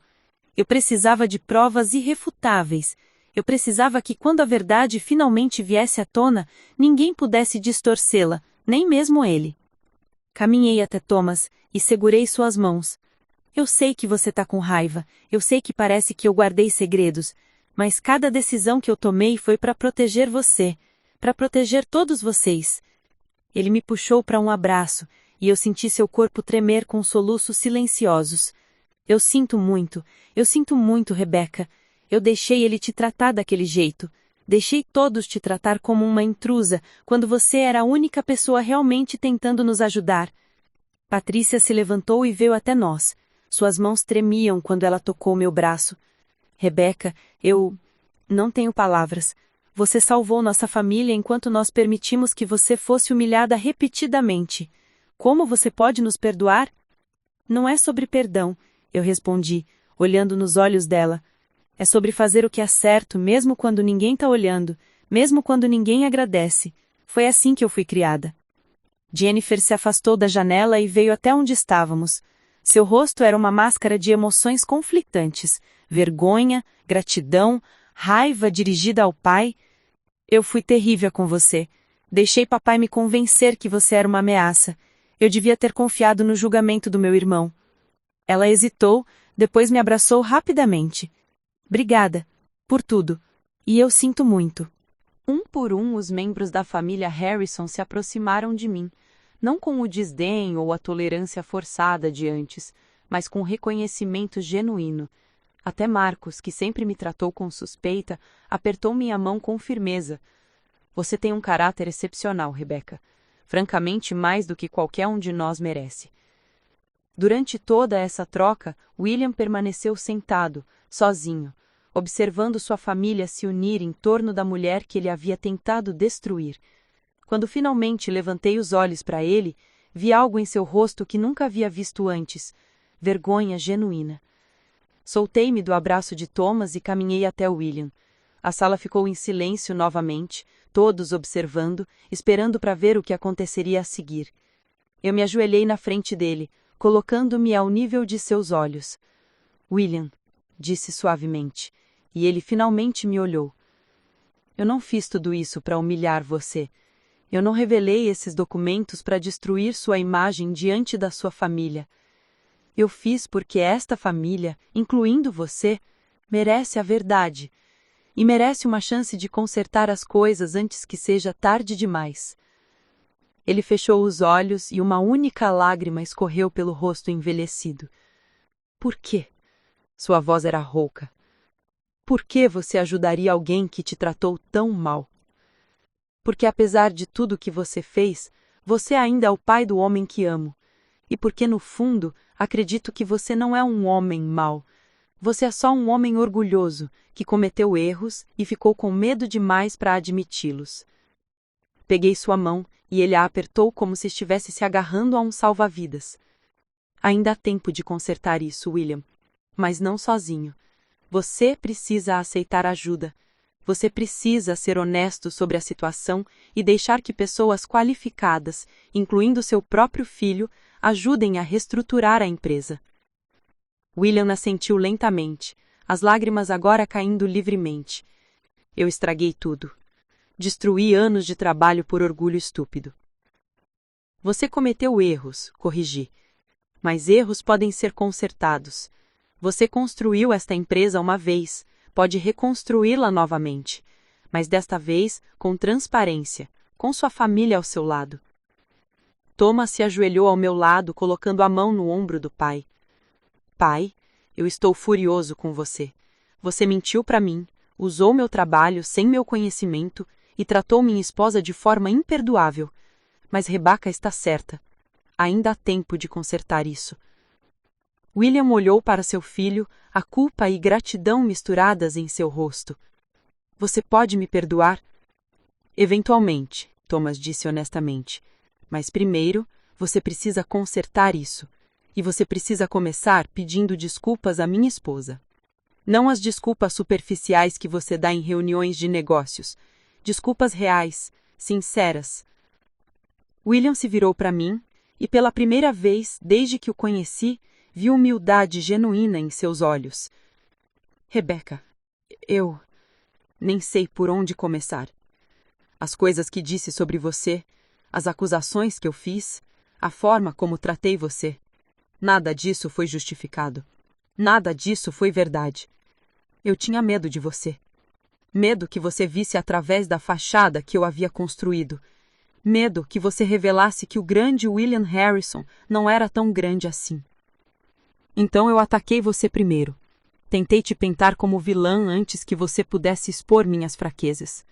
Eu precisava de provas irrefutáveis. Eu precisava que, quando a verdade finalmente viesse à tona, ninguém pudesse distorcê-la, nem mesmo ele. Caminhei até Thomas e segurei suas mãos. Eu sei que você tá com raiva, eu sei que parece que eu guardei segredos, mas cada decisão que eu tomei foi para proteger você, para proteger todos vocês. Ele me puxou para um abraço, e eu senti seu corpo tremer com soluços silenciosos. Eu sinto muito, Rebecca. Eu deixei ele te tratar daquele jeito. Deixei todos te tratar como uma intrusa, quando você era a única pessoa realmente tentando nos ajudar. Patrícia se levantou e veio até nós. Suas mãos tremiam quando ela tocou meu braço. Rebecca, eu não tenho palavras. Você salvou nossa família enquanto nós permitimos que você fosse humilhada repetidamente. Como você pode nos perdoar? Não é sobre perdão, eu respondi, olhando nos olhos dela. É sobre fazer o que é certo, mesmo quando ninguém está olhando, mesmo quando ninguém agradece. Foi assim que eu fui criada. Jennifer se afastou da janela e veio até onde estávamos. Seu rosto era uma máscara de emoções conflitantes, vergonha, gratidão, raiva dirigida ao pai. Eu fui terrível com você. Deixei papai me convencer que você era uma ameaça. Eu devia ter confiado no julgamento do meu irmão. Ela hesitou, depois me abraçou rapidamente. Obrigada. Por tudo. E eu sinto muito. Um por um, os membros da família Harrison se aproximaram de mim, não com o desdém ou a tolerância forçada de antes, mas com reconhecimento genuíno. Até Marcos, que sempre me tratou com suspeita, apertou minha mão com firmeza. Você tem um caráter excepcional, Rebecca. Francamente, mais do que qualquer um de nós merece. Durante toda essa troca, William permaneceu sentado, sozinho, observando sua família se unir em torno da mulher que ele havia tentado destruir. Quando finalmente levantei os olhos para ele, vi algo em seu rosto que nunca havia visto antes: vergonha genuína. Soltei-me do abraço de Thomas e caminhei até William. A sala ficou em silêncio novamente, todos observando, esperando para ver o que aconteceria a seguir. Eu me ajoelhei na frente dele, colocando-me ao nível de seus olhos. William, disse suavemente, e ele finalmente me olhou. Eu não fiz tudo isso para humilhar você. Eu não revelei esses documentos para destruir sua imagem diante da sua família. Eu fiz porque esta família, incluindo você, merece a verdade. E merece uma chance de consertar as coisas antes que seja tarde demais. Ele fechou os olhos e uma única lágrima escorreu pelo rosto envelhecido. Por quê? Sua voz era rouca. Por que você ajudaria alguém que te tratou tão mal? Porque apesar de tudo que você fez, você ainda é o pai do homem que amo. E porque no fundo, acredito que você não é um homem mau. Você é só um homem orgulhoso, que cometeu erros e ficou com medo demais para admiti-los. Peguei sua mão e ele a apertou como se estivesse se agarrando a um salva-vidas. Ainda há tempo de consertar isso, William. Mas não sozinho. Você precisa aceitar ajuda. Você precisa ser honesto sobre a situação e deixar que pessoas qualificadas, incluindo seu próprio filho, ajudem a reestruturar a empresa. William assentiu lentamente, as lágrimas agora caindo livremente. Eu estraguei tudo. Destruí anos de trabalho por orgulho estúpido. Você cometeu erros, corrigi. Mas erros podem ser consertados. Você construiu esta empresa uma vez, pode reconstruí-la novamente, mas desta vez com transparência, com sua família ao seu lado. Thomas se ajoelhou ao meu lado, colocando a mão no ombro do pai. Pai, eu estou furioso com você. Você mentiu para mim, usou meu trabalho sem meu conhecimento e tratou minha esposa de forma imperdoável. Mas Rebecca está certa. Ainda há tempo de consertar isso. William olhou para seu filho, a culpa e gratidão misturadas em seu rosto. Você pode me perdoar? Eventualmente, Thomas disse honestamente. Mas primeiro, você precisa consertar isso. E você precisa começar pedindo desculpas à minha esposa. Não as desculpas superficiais que você dá em reuniões de negócios. Desculpas reais, sinceras. William se virou para mim e, pela primeira vez desde que o conheci, vi humildade genuína em seus olhos. Rebecca, eu nem sei por onde começar. As coisas que disse sobre você, as acusações que eu fiz, a forma como tratei você. Nada disso foi justificado. Nada disso foi verdade. Eu tinha medo de você. Medo que você visse através da fachada que eu havia construído. Medo que você revelasse que o grande William Harrison não era tão grande assim. Então eu ataquei você primeiro. Tentei te pintar como vilã antes que você pudesse expor minhas fraquezas.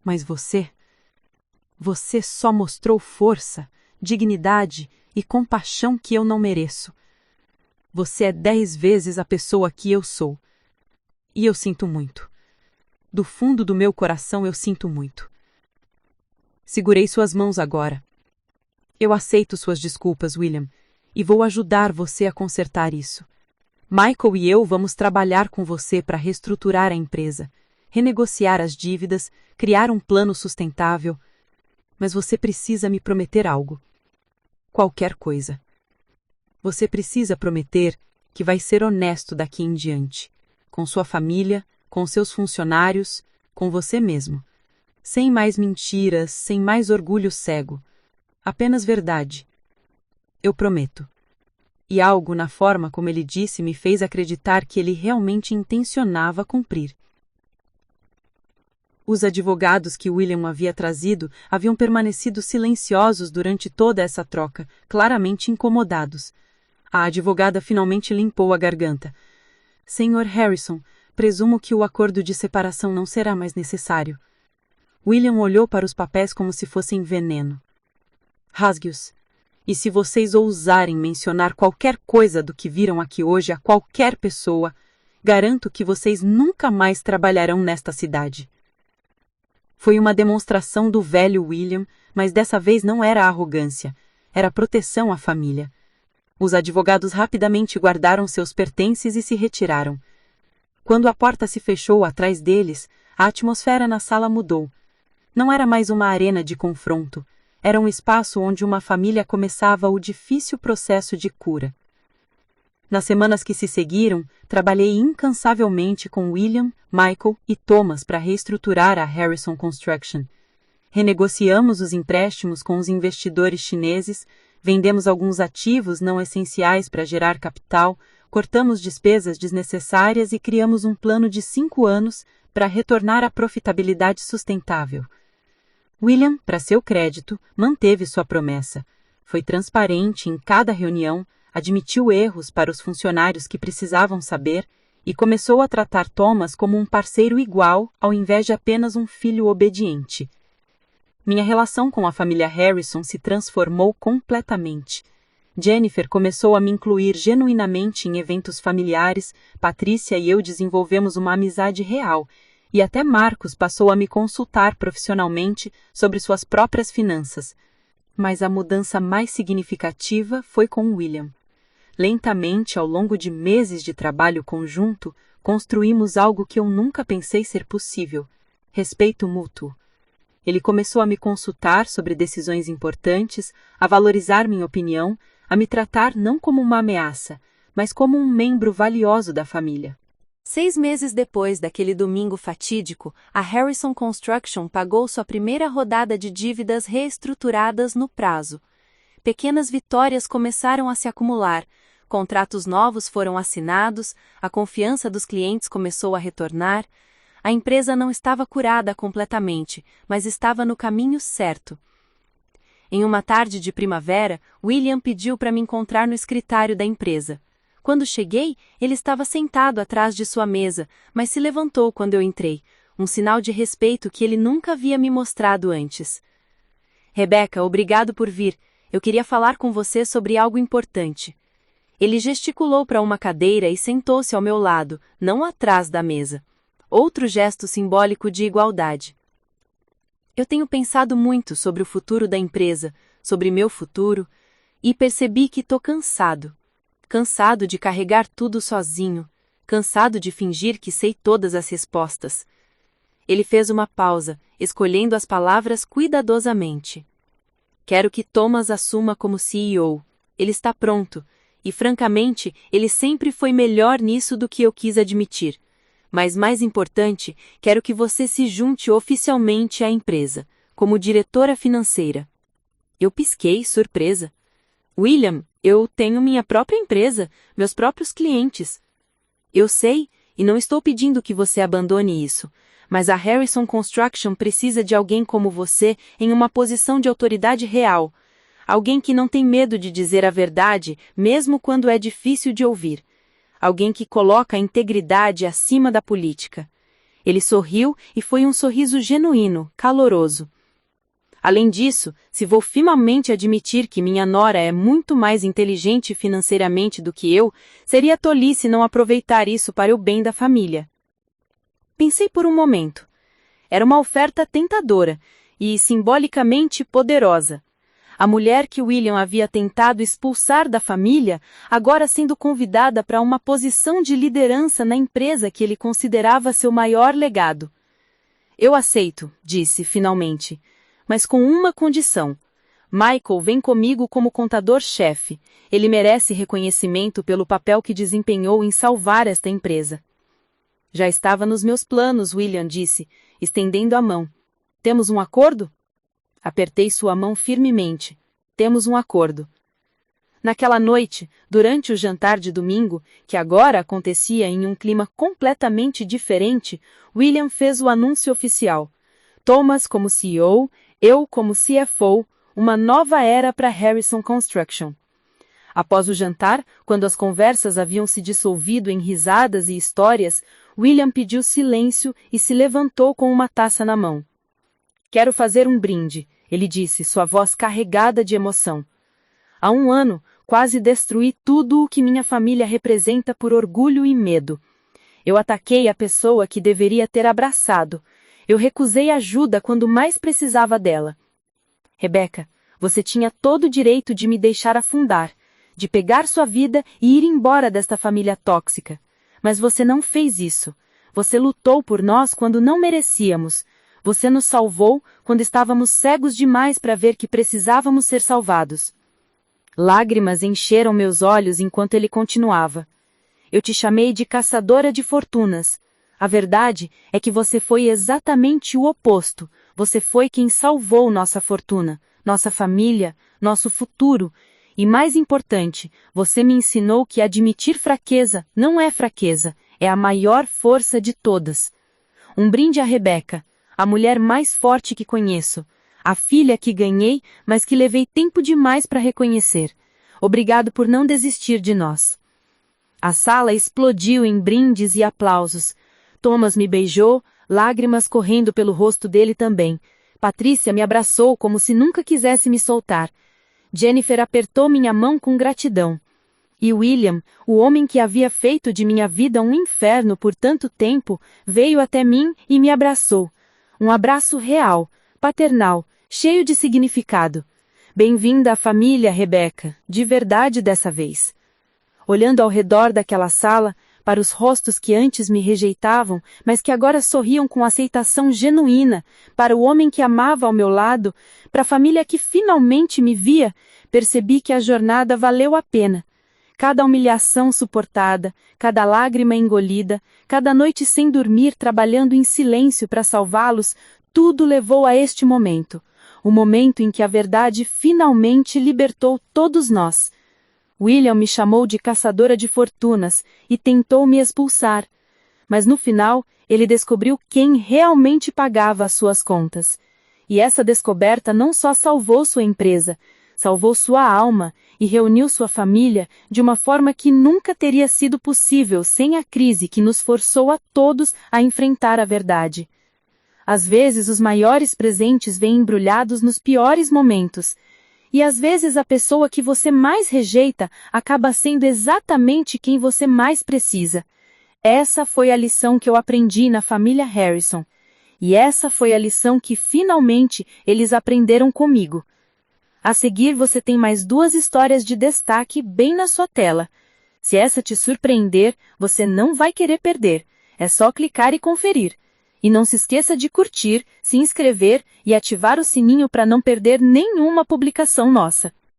Mas você só mostrou força, dignidade e compaixão que eu não mereço. Você é 10 vezes a pessoa que eu sou. E eu sinto muito. Do fundo do meu coração eu sinto muito. Segurei suas mãos agora. Eu aceito suas desculpas, William, e vou ajudar você a consertar isso. Michael e eu vamos trabalhar com você para reestruturar a empresa, renegociar as dívidas, criar um plano sustentável. Mas você precisa me prometer algo. Qualquer coisa. Você precisa prometer que vai ser honesto daqui em diante, com sua família, com seus funcionários, com você mesmo. Sem mais mentiras, sem mais orgulho cego. Apenas verdade. Eu prometo. E algo na forma como ele disse me fez acreditar que ele realmente intencionava cumprir. Os advogados que William havia trazido haviam permanecido silenciosos durante toda essa troca, claramente incomodados. A advogada finalmente limpou a garganta. Sr. Harrison, presumo que o acordo de separação não será mais necessário. William olhou para os papéis como se fossem veneno. Rasgue-os. E se vocês ousarem mencionar qualquer coisa do que viram aqui hoje a qualquer pessoa, garanto que vocês nunca mais trabalharão nesta cidade. Foi uma demonstração do velho William, mas dessa vez não era arrogância, era proteção à família. Os advogados rapidamente guardaram seus pertences e se retiraram. Quando a porta se fechou atrás deles, a atmosfera na sala mudou. Não era mais uma arena de confronto, era um espaço onde uma família começava o difícil processo de cura. Nas semanas que se seguiram, trabalhei incansavelmente com William, Michael e Thomas para reestruturar a Harrison Construction. Renegociamos os empréstimos com os investidores chineses, vendemos alguns ativos não essenciais para gerar capital, cortamos despesas desnecessárias e criamos um plano de 5 anos para retornar à profitabilidade sustentável. William, para seu crédito, manteve sua promessa. Foi transparente em cada reunião, admitiu erros para os funcionários que precisavam saber e começou a tratar Thomas como um parceiro igual ao invés de apenas um filho obediente. Minha relação com a família Harrison se transformou completamente. Jennifer começou a me incluir genuinamente em eventos familiares, Patrícia e eu desenvolvemos uma amizade real, e até Marcos passou a me consultar profissionalmente sobre suas próprias finanças. Mas a mudança mais significativa foi com William. Lentamente, ao longo de meses de trabalho conjunto, construímos algo que eu nunca pensei ser possível: respeito mútuo. Ele começou a me consultar sobre decisões importantes, a valorizar minha opinião, a me tratar não como uma ameaça, mas como um membro valioso da família. 6 meses depois daquele domingo fatídico, a Harrison Construction pagou sua primeira rodada de dívidas reestruturadas no prazo. pequenas vitórias começaram a se acumular, contratos novos foram assinados, a confiança dos clientes começou a retornar. A empresa não estava curada completamente, mas estava no caminho certo. Em uma tarde de primavera, William pediu para me encontrar no escritório da empresa. Quando cheguei, ele estava sentado atrás de sua mesa, mas se levantou quando eu entrei, um sinal de respeito que ele nunca havia me mostrado antes. Rebecca, obrigado por vir. Eu queria falar com você sobre algo importante. Ele gesticulou para uma cadeira e sentou-se ao meu lado, não atrás da mesa. Outro gesto simbólico de igualdade. Eu tenho pensado muito sobre o futuro da empresa, sobre meu futuro, e percebi que estou cansado. Cansado de carregar tudo sozinho, cansado de fingir que sei todas as respostas. Ele fez uma pausa, escolhendo as palavras cuidadosamente. Quero que Thomas assuma como CEO. Ele está pronto, e francamente, ele sempre foi melhor nisso do que eu quis admitir. Mas mais importante, quero que você se junte oficialmente à empresa, como diretora financeira. Eu pisquei, surpresa. William, eu tenho minha própria empresa, meus próprios clientes. Eu sei, e não estou pedindo que você abandone isso, mas a Harrison Construction precisa de alguém como você em uma posição de autoridade real. Alguém que não tem medo de dizer a verdade, mesmo quando é difícil de ouvir. Alguém que coloca a integridade acima da política. Ele sorriu e foi um sorriso genuíno, caloroso. Além disso, se vou finalmente admitir que minha nora é muito mais inteligente financeiramente do que eu, seria tolice não aproveitar isso para o bem da família. Pensei por um momento. Era uma oferta tentadora e simbolicamente poderosa. A mulher que William havia tentado expulsar da família, agora sendo convidada para uma posição de liderança na empresa que ele considerava seu maior legado. Eu aceito, disse finalmente, mas com uma condição. Michael vem comigo como contador-chefe. Ele merece reconhecimento pelo papel que desempenhou em salvar esta empresa. Já estava nos meus planos, William disse, estendendo a mão. Temos um acordo? Apertei sua mão firmemente. Temos um acordo. Naquela noite, durante o jantar de domingo, que agora acontecia em um clima completamente diferente, William fez o anúncio oficial. Thomas como CEO, eu como CFO, uma nova era para Harrison Construction. Após o jantar, quando as conversas haviam se dissolvido em risadas e histórias, William pediu silêncio e se levantou com uma taça na mão. Quero fazer um brinde, ele disse, sua voz carregada de emoção. Há um ano, quase destruí tudo o que minha família representa por orgulho e medo. Eu ataquei a pessoa que deveria ter abraçado. Eu recusei ajuda quando mais precisava dela. Rebecca, você tinha todo o direito de me deixar afundar, de pegar sua vida e ir embora desta família tóxica. Mas você não fez isso. Você lutou por nós quando não merecíamos. Você nos salvou quando estávamos cegos demais para ver que precisávamos ser salvados. Lágrimas encheram meus olhos enquanto ele continuava. Eu te chamei de caçadora de fortunas. A verdade é que você foi exatamente o oposto. Você foi quem salvou nossa fortuna, nossa família, nosso futuro. E mais importante, você me ensinou que admitir fraqueza não é fraqueza, é a maior força de todas. Um brinde a Rebecca, a mulher mais forte que conheço, a filha que ganhei, mas que levei tempo demais para reconhecer. Obrigado por não desistir de nós. A sala explodiu em brindes e aplausos. Thomas me beijou, lágrimas correndo pelo rosto dele também. Patrícia me abraçou como se nunca quisesse me soltar. Jennifer apertou minha mão com gratidão. E William, o homem que havia feito de minha vida um inferno por tanto tempo, veio até mim e me abraçou. Um abraço real, paternal, cheio de significado. Bem-vinda à família, Rebecca, de verdade dessa vez. Olhando ao redor daquela sala, para os rostos que antes me rejeitavam, mas que agora sorriam com aceitação genuína, para o homem que amava ao meu lado, para a família que finalmente me via, percebi que a jornada valeu a pena. Cada humilhação suportada, cada lágrima engolida, cada noite sem dormir trabalhando em silêncio para salvá-los, tudo levou a este momento. o momento em que a verdade finalmente libertou todos nós. William me chamou de caçadora de fortunas e tentou me expulsar, mas no final ele descobriu quem realmente pagava as suas contas. E essa descoberta não só salvou sua empresa, salvou sua alma e reuniu sua família de uma forma que nunca teria sido possível sem a crise que nos forçou a todos a enfrentar a verdade. Às vezes os maiores presentes vêm embrulhados nos piores momentos, e às vezes a pessoa que você mais rejeita acaba sendo exatamente quem você mais precisa. Essa foi a lição que eu aprendi na família Harrison. E essa foi a lição que finalmente eles aprenderam comigo. A seguir você tem mais 2 histórias de destaque bem na sua tela. Se essa te surpreender, você não vai querer perder. É só clicar e conferir. E não se esqueça de curtir, se inscrever e ativar o sininho para não perder nenhuma publicação nossa.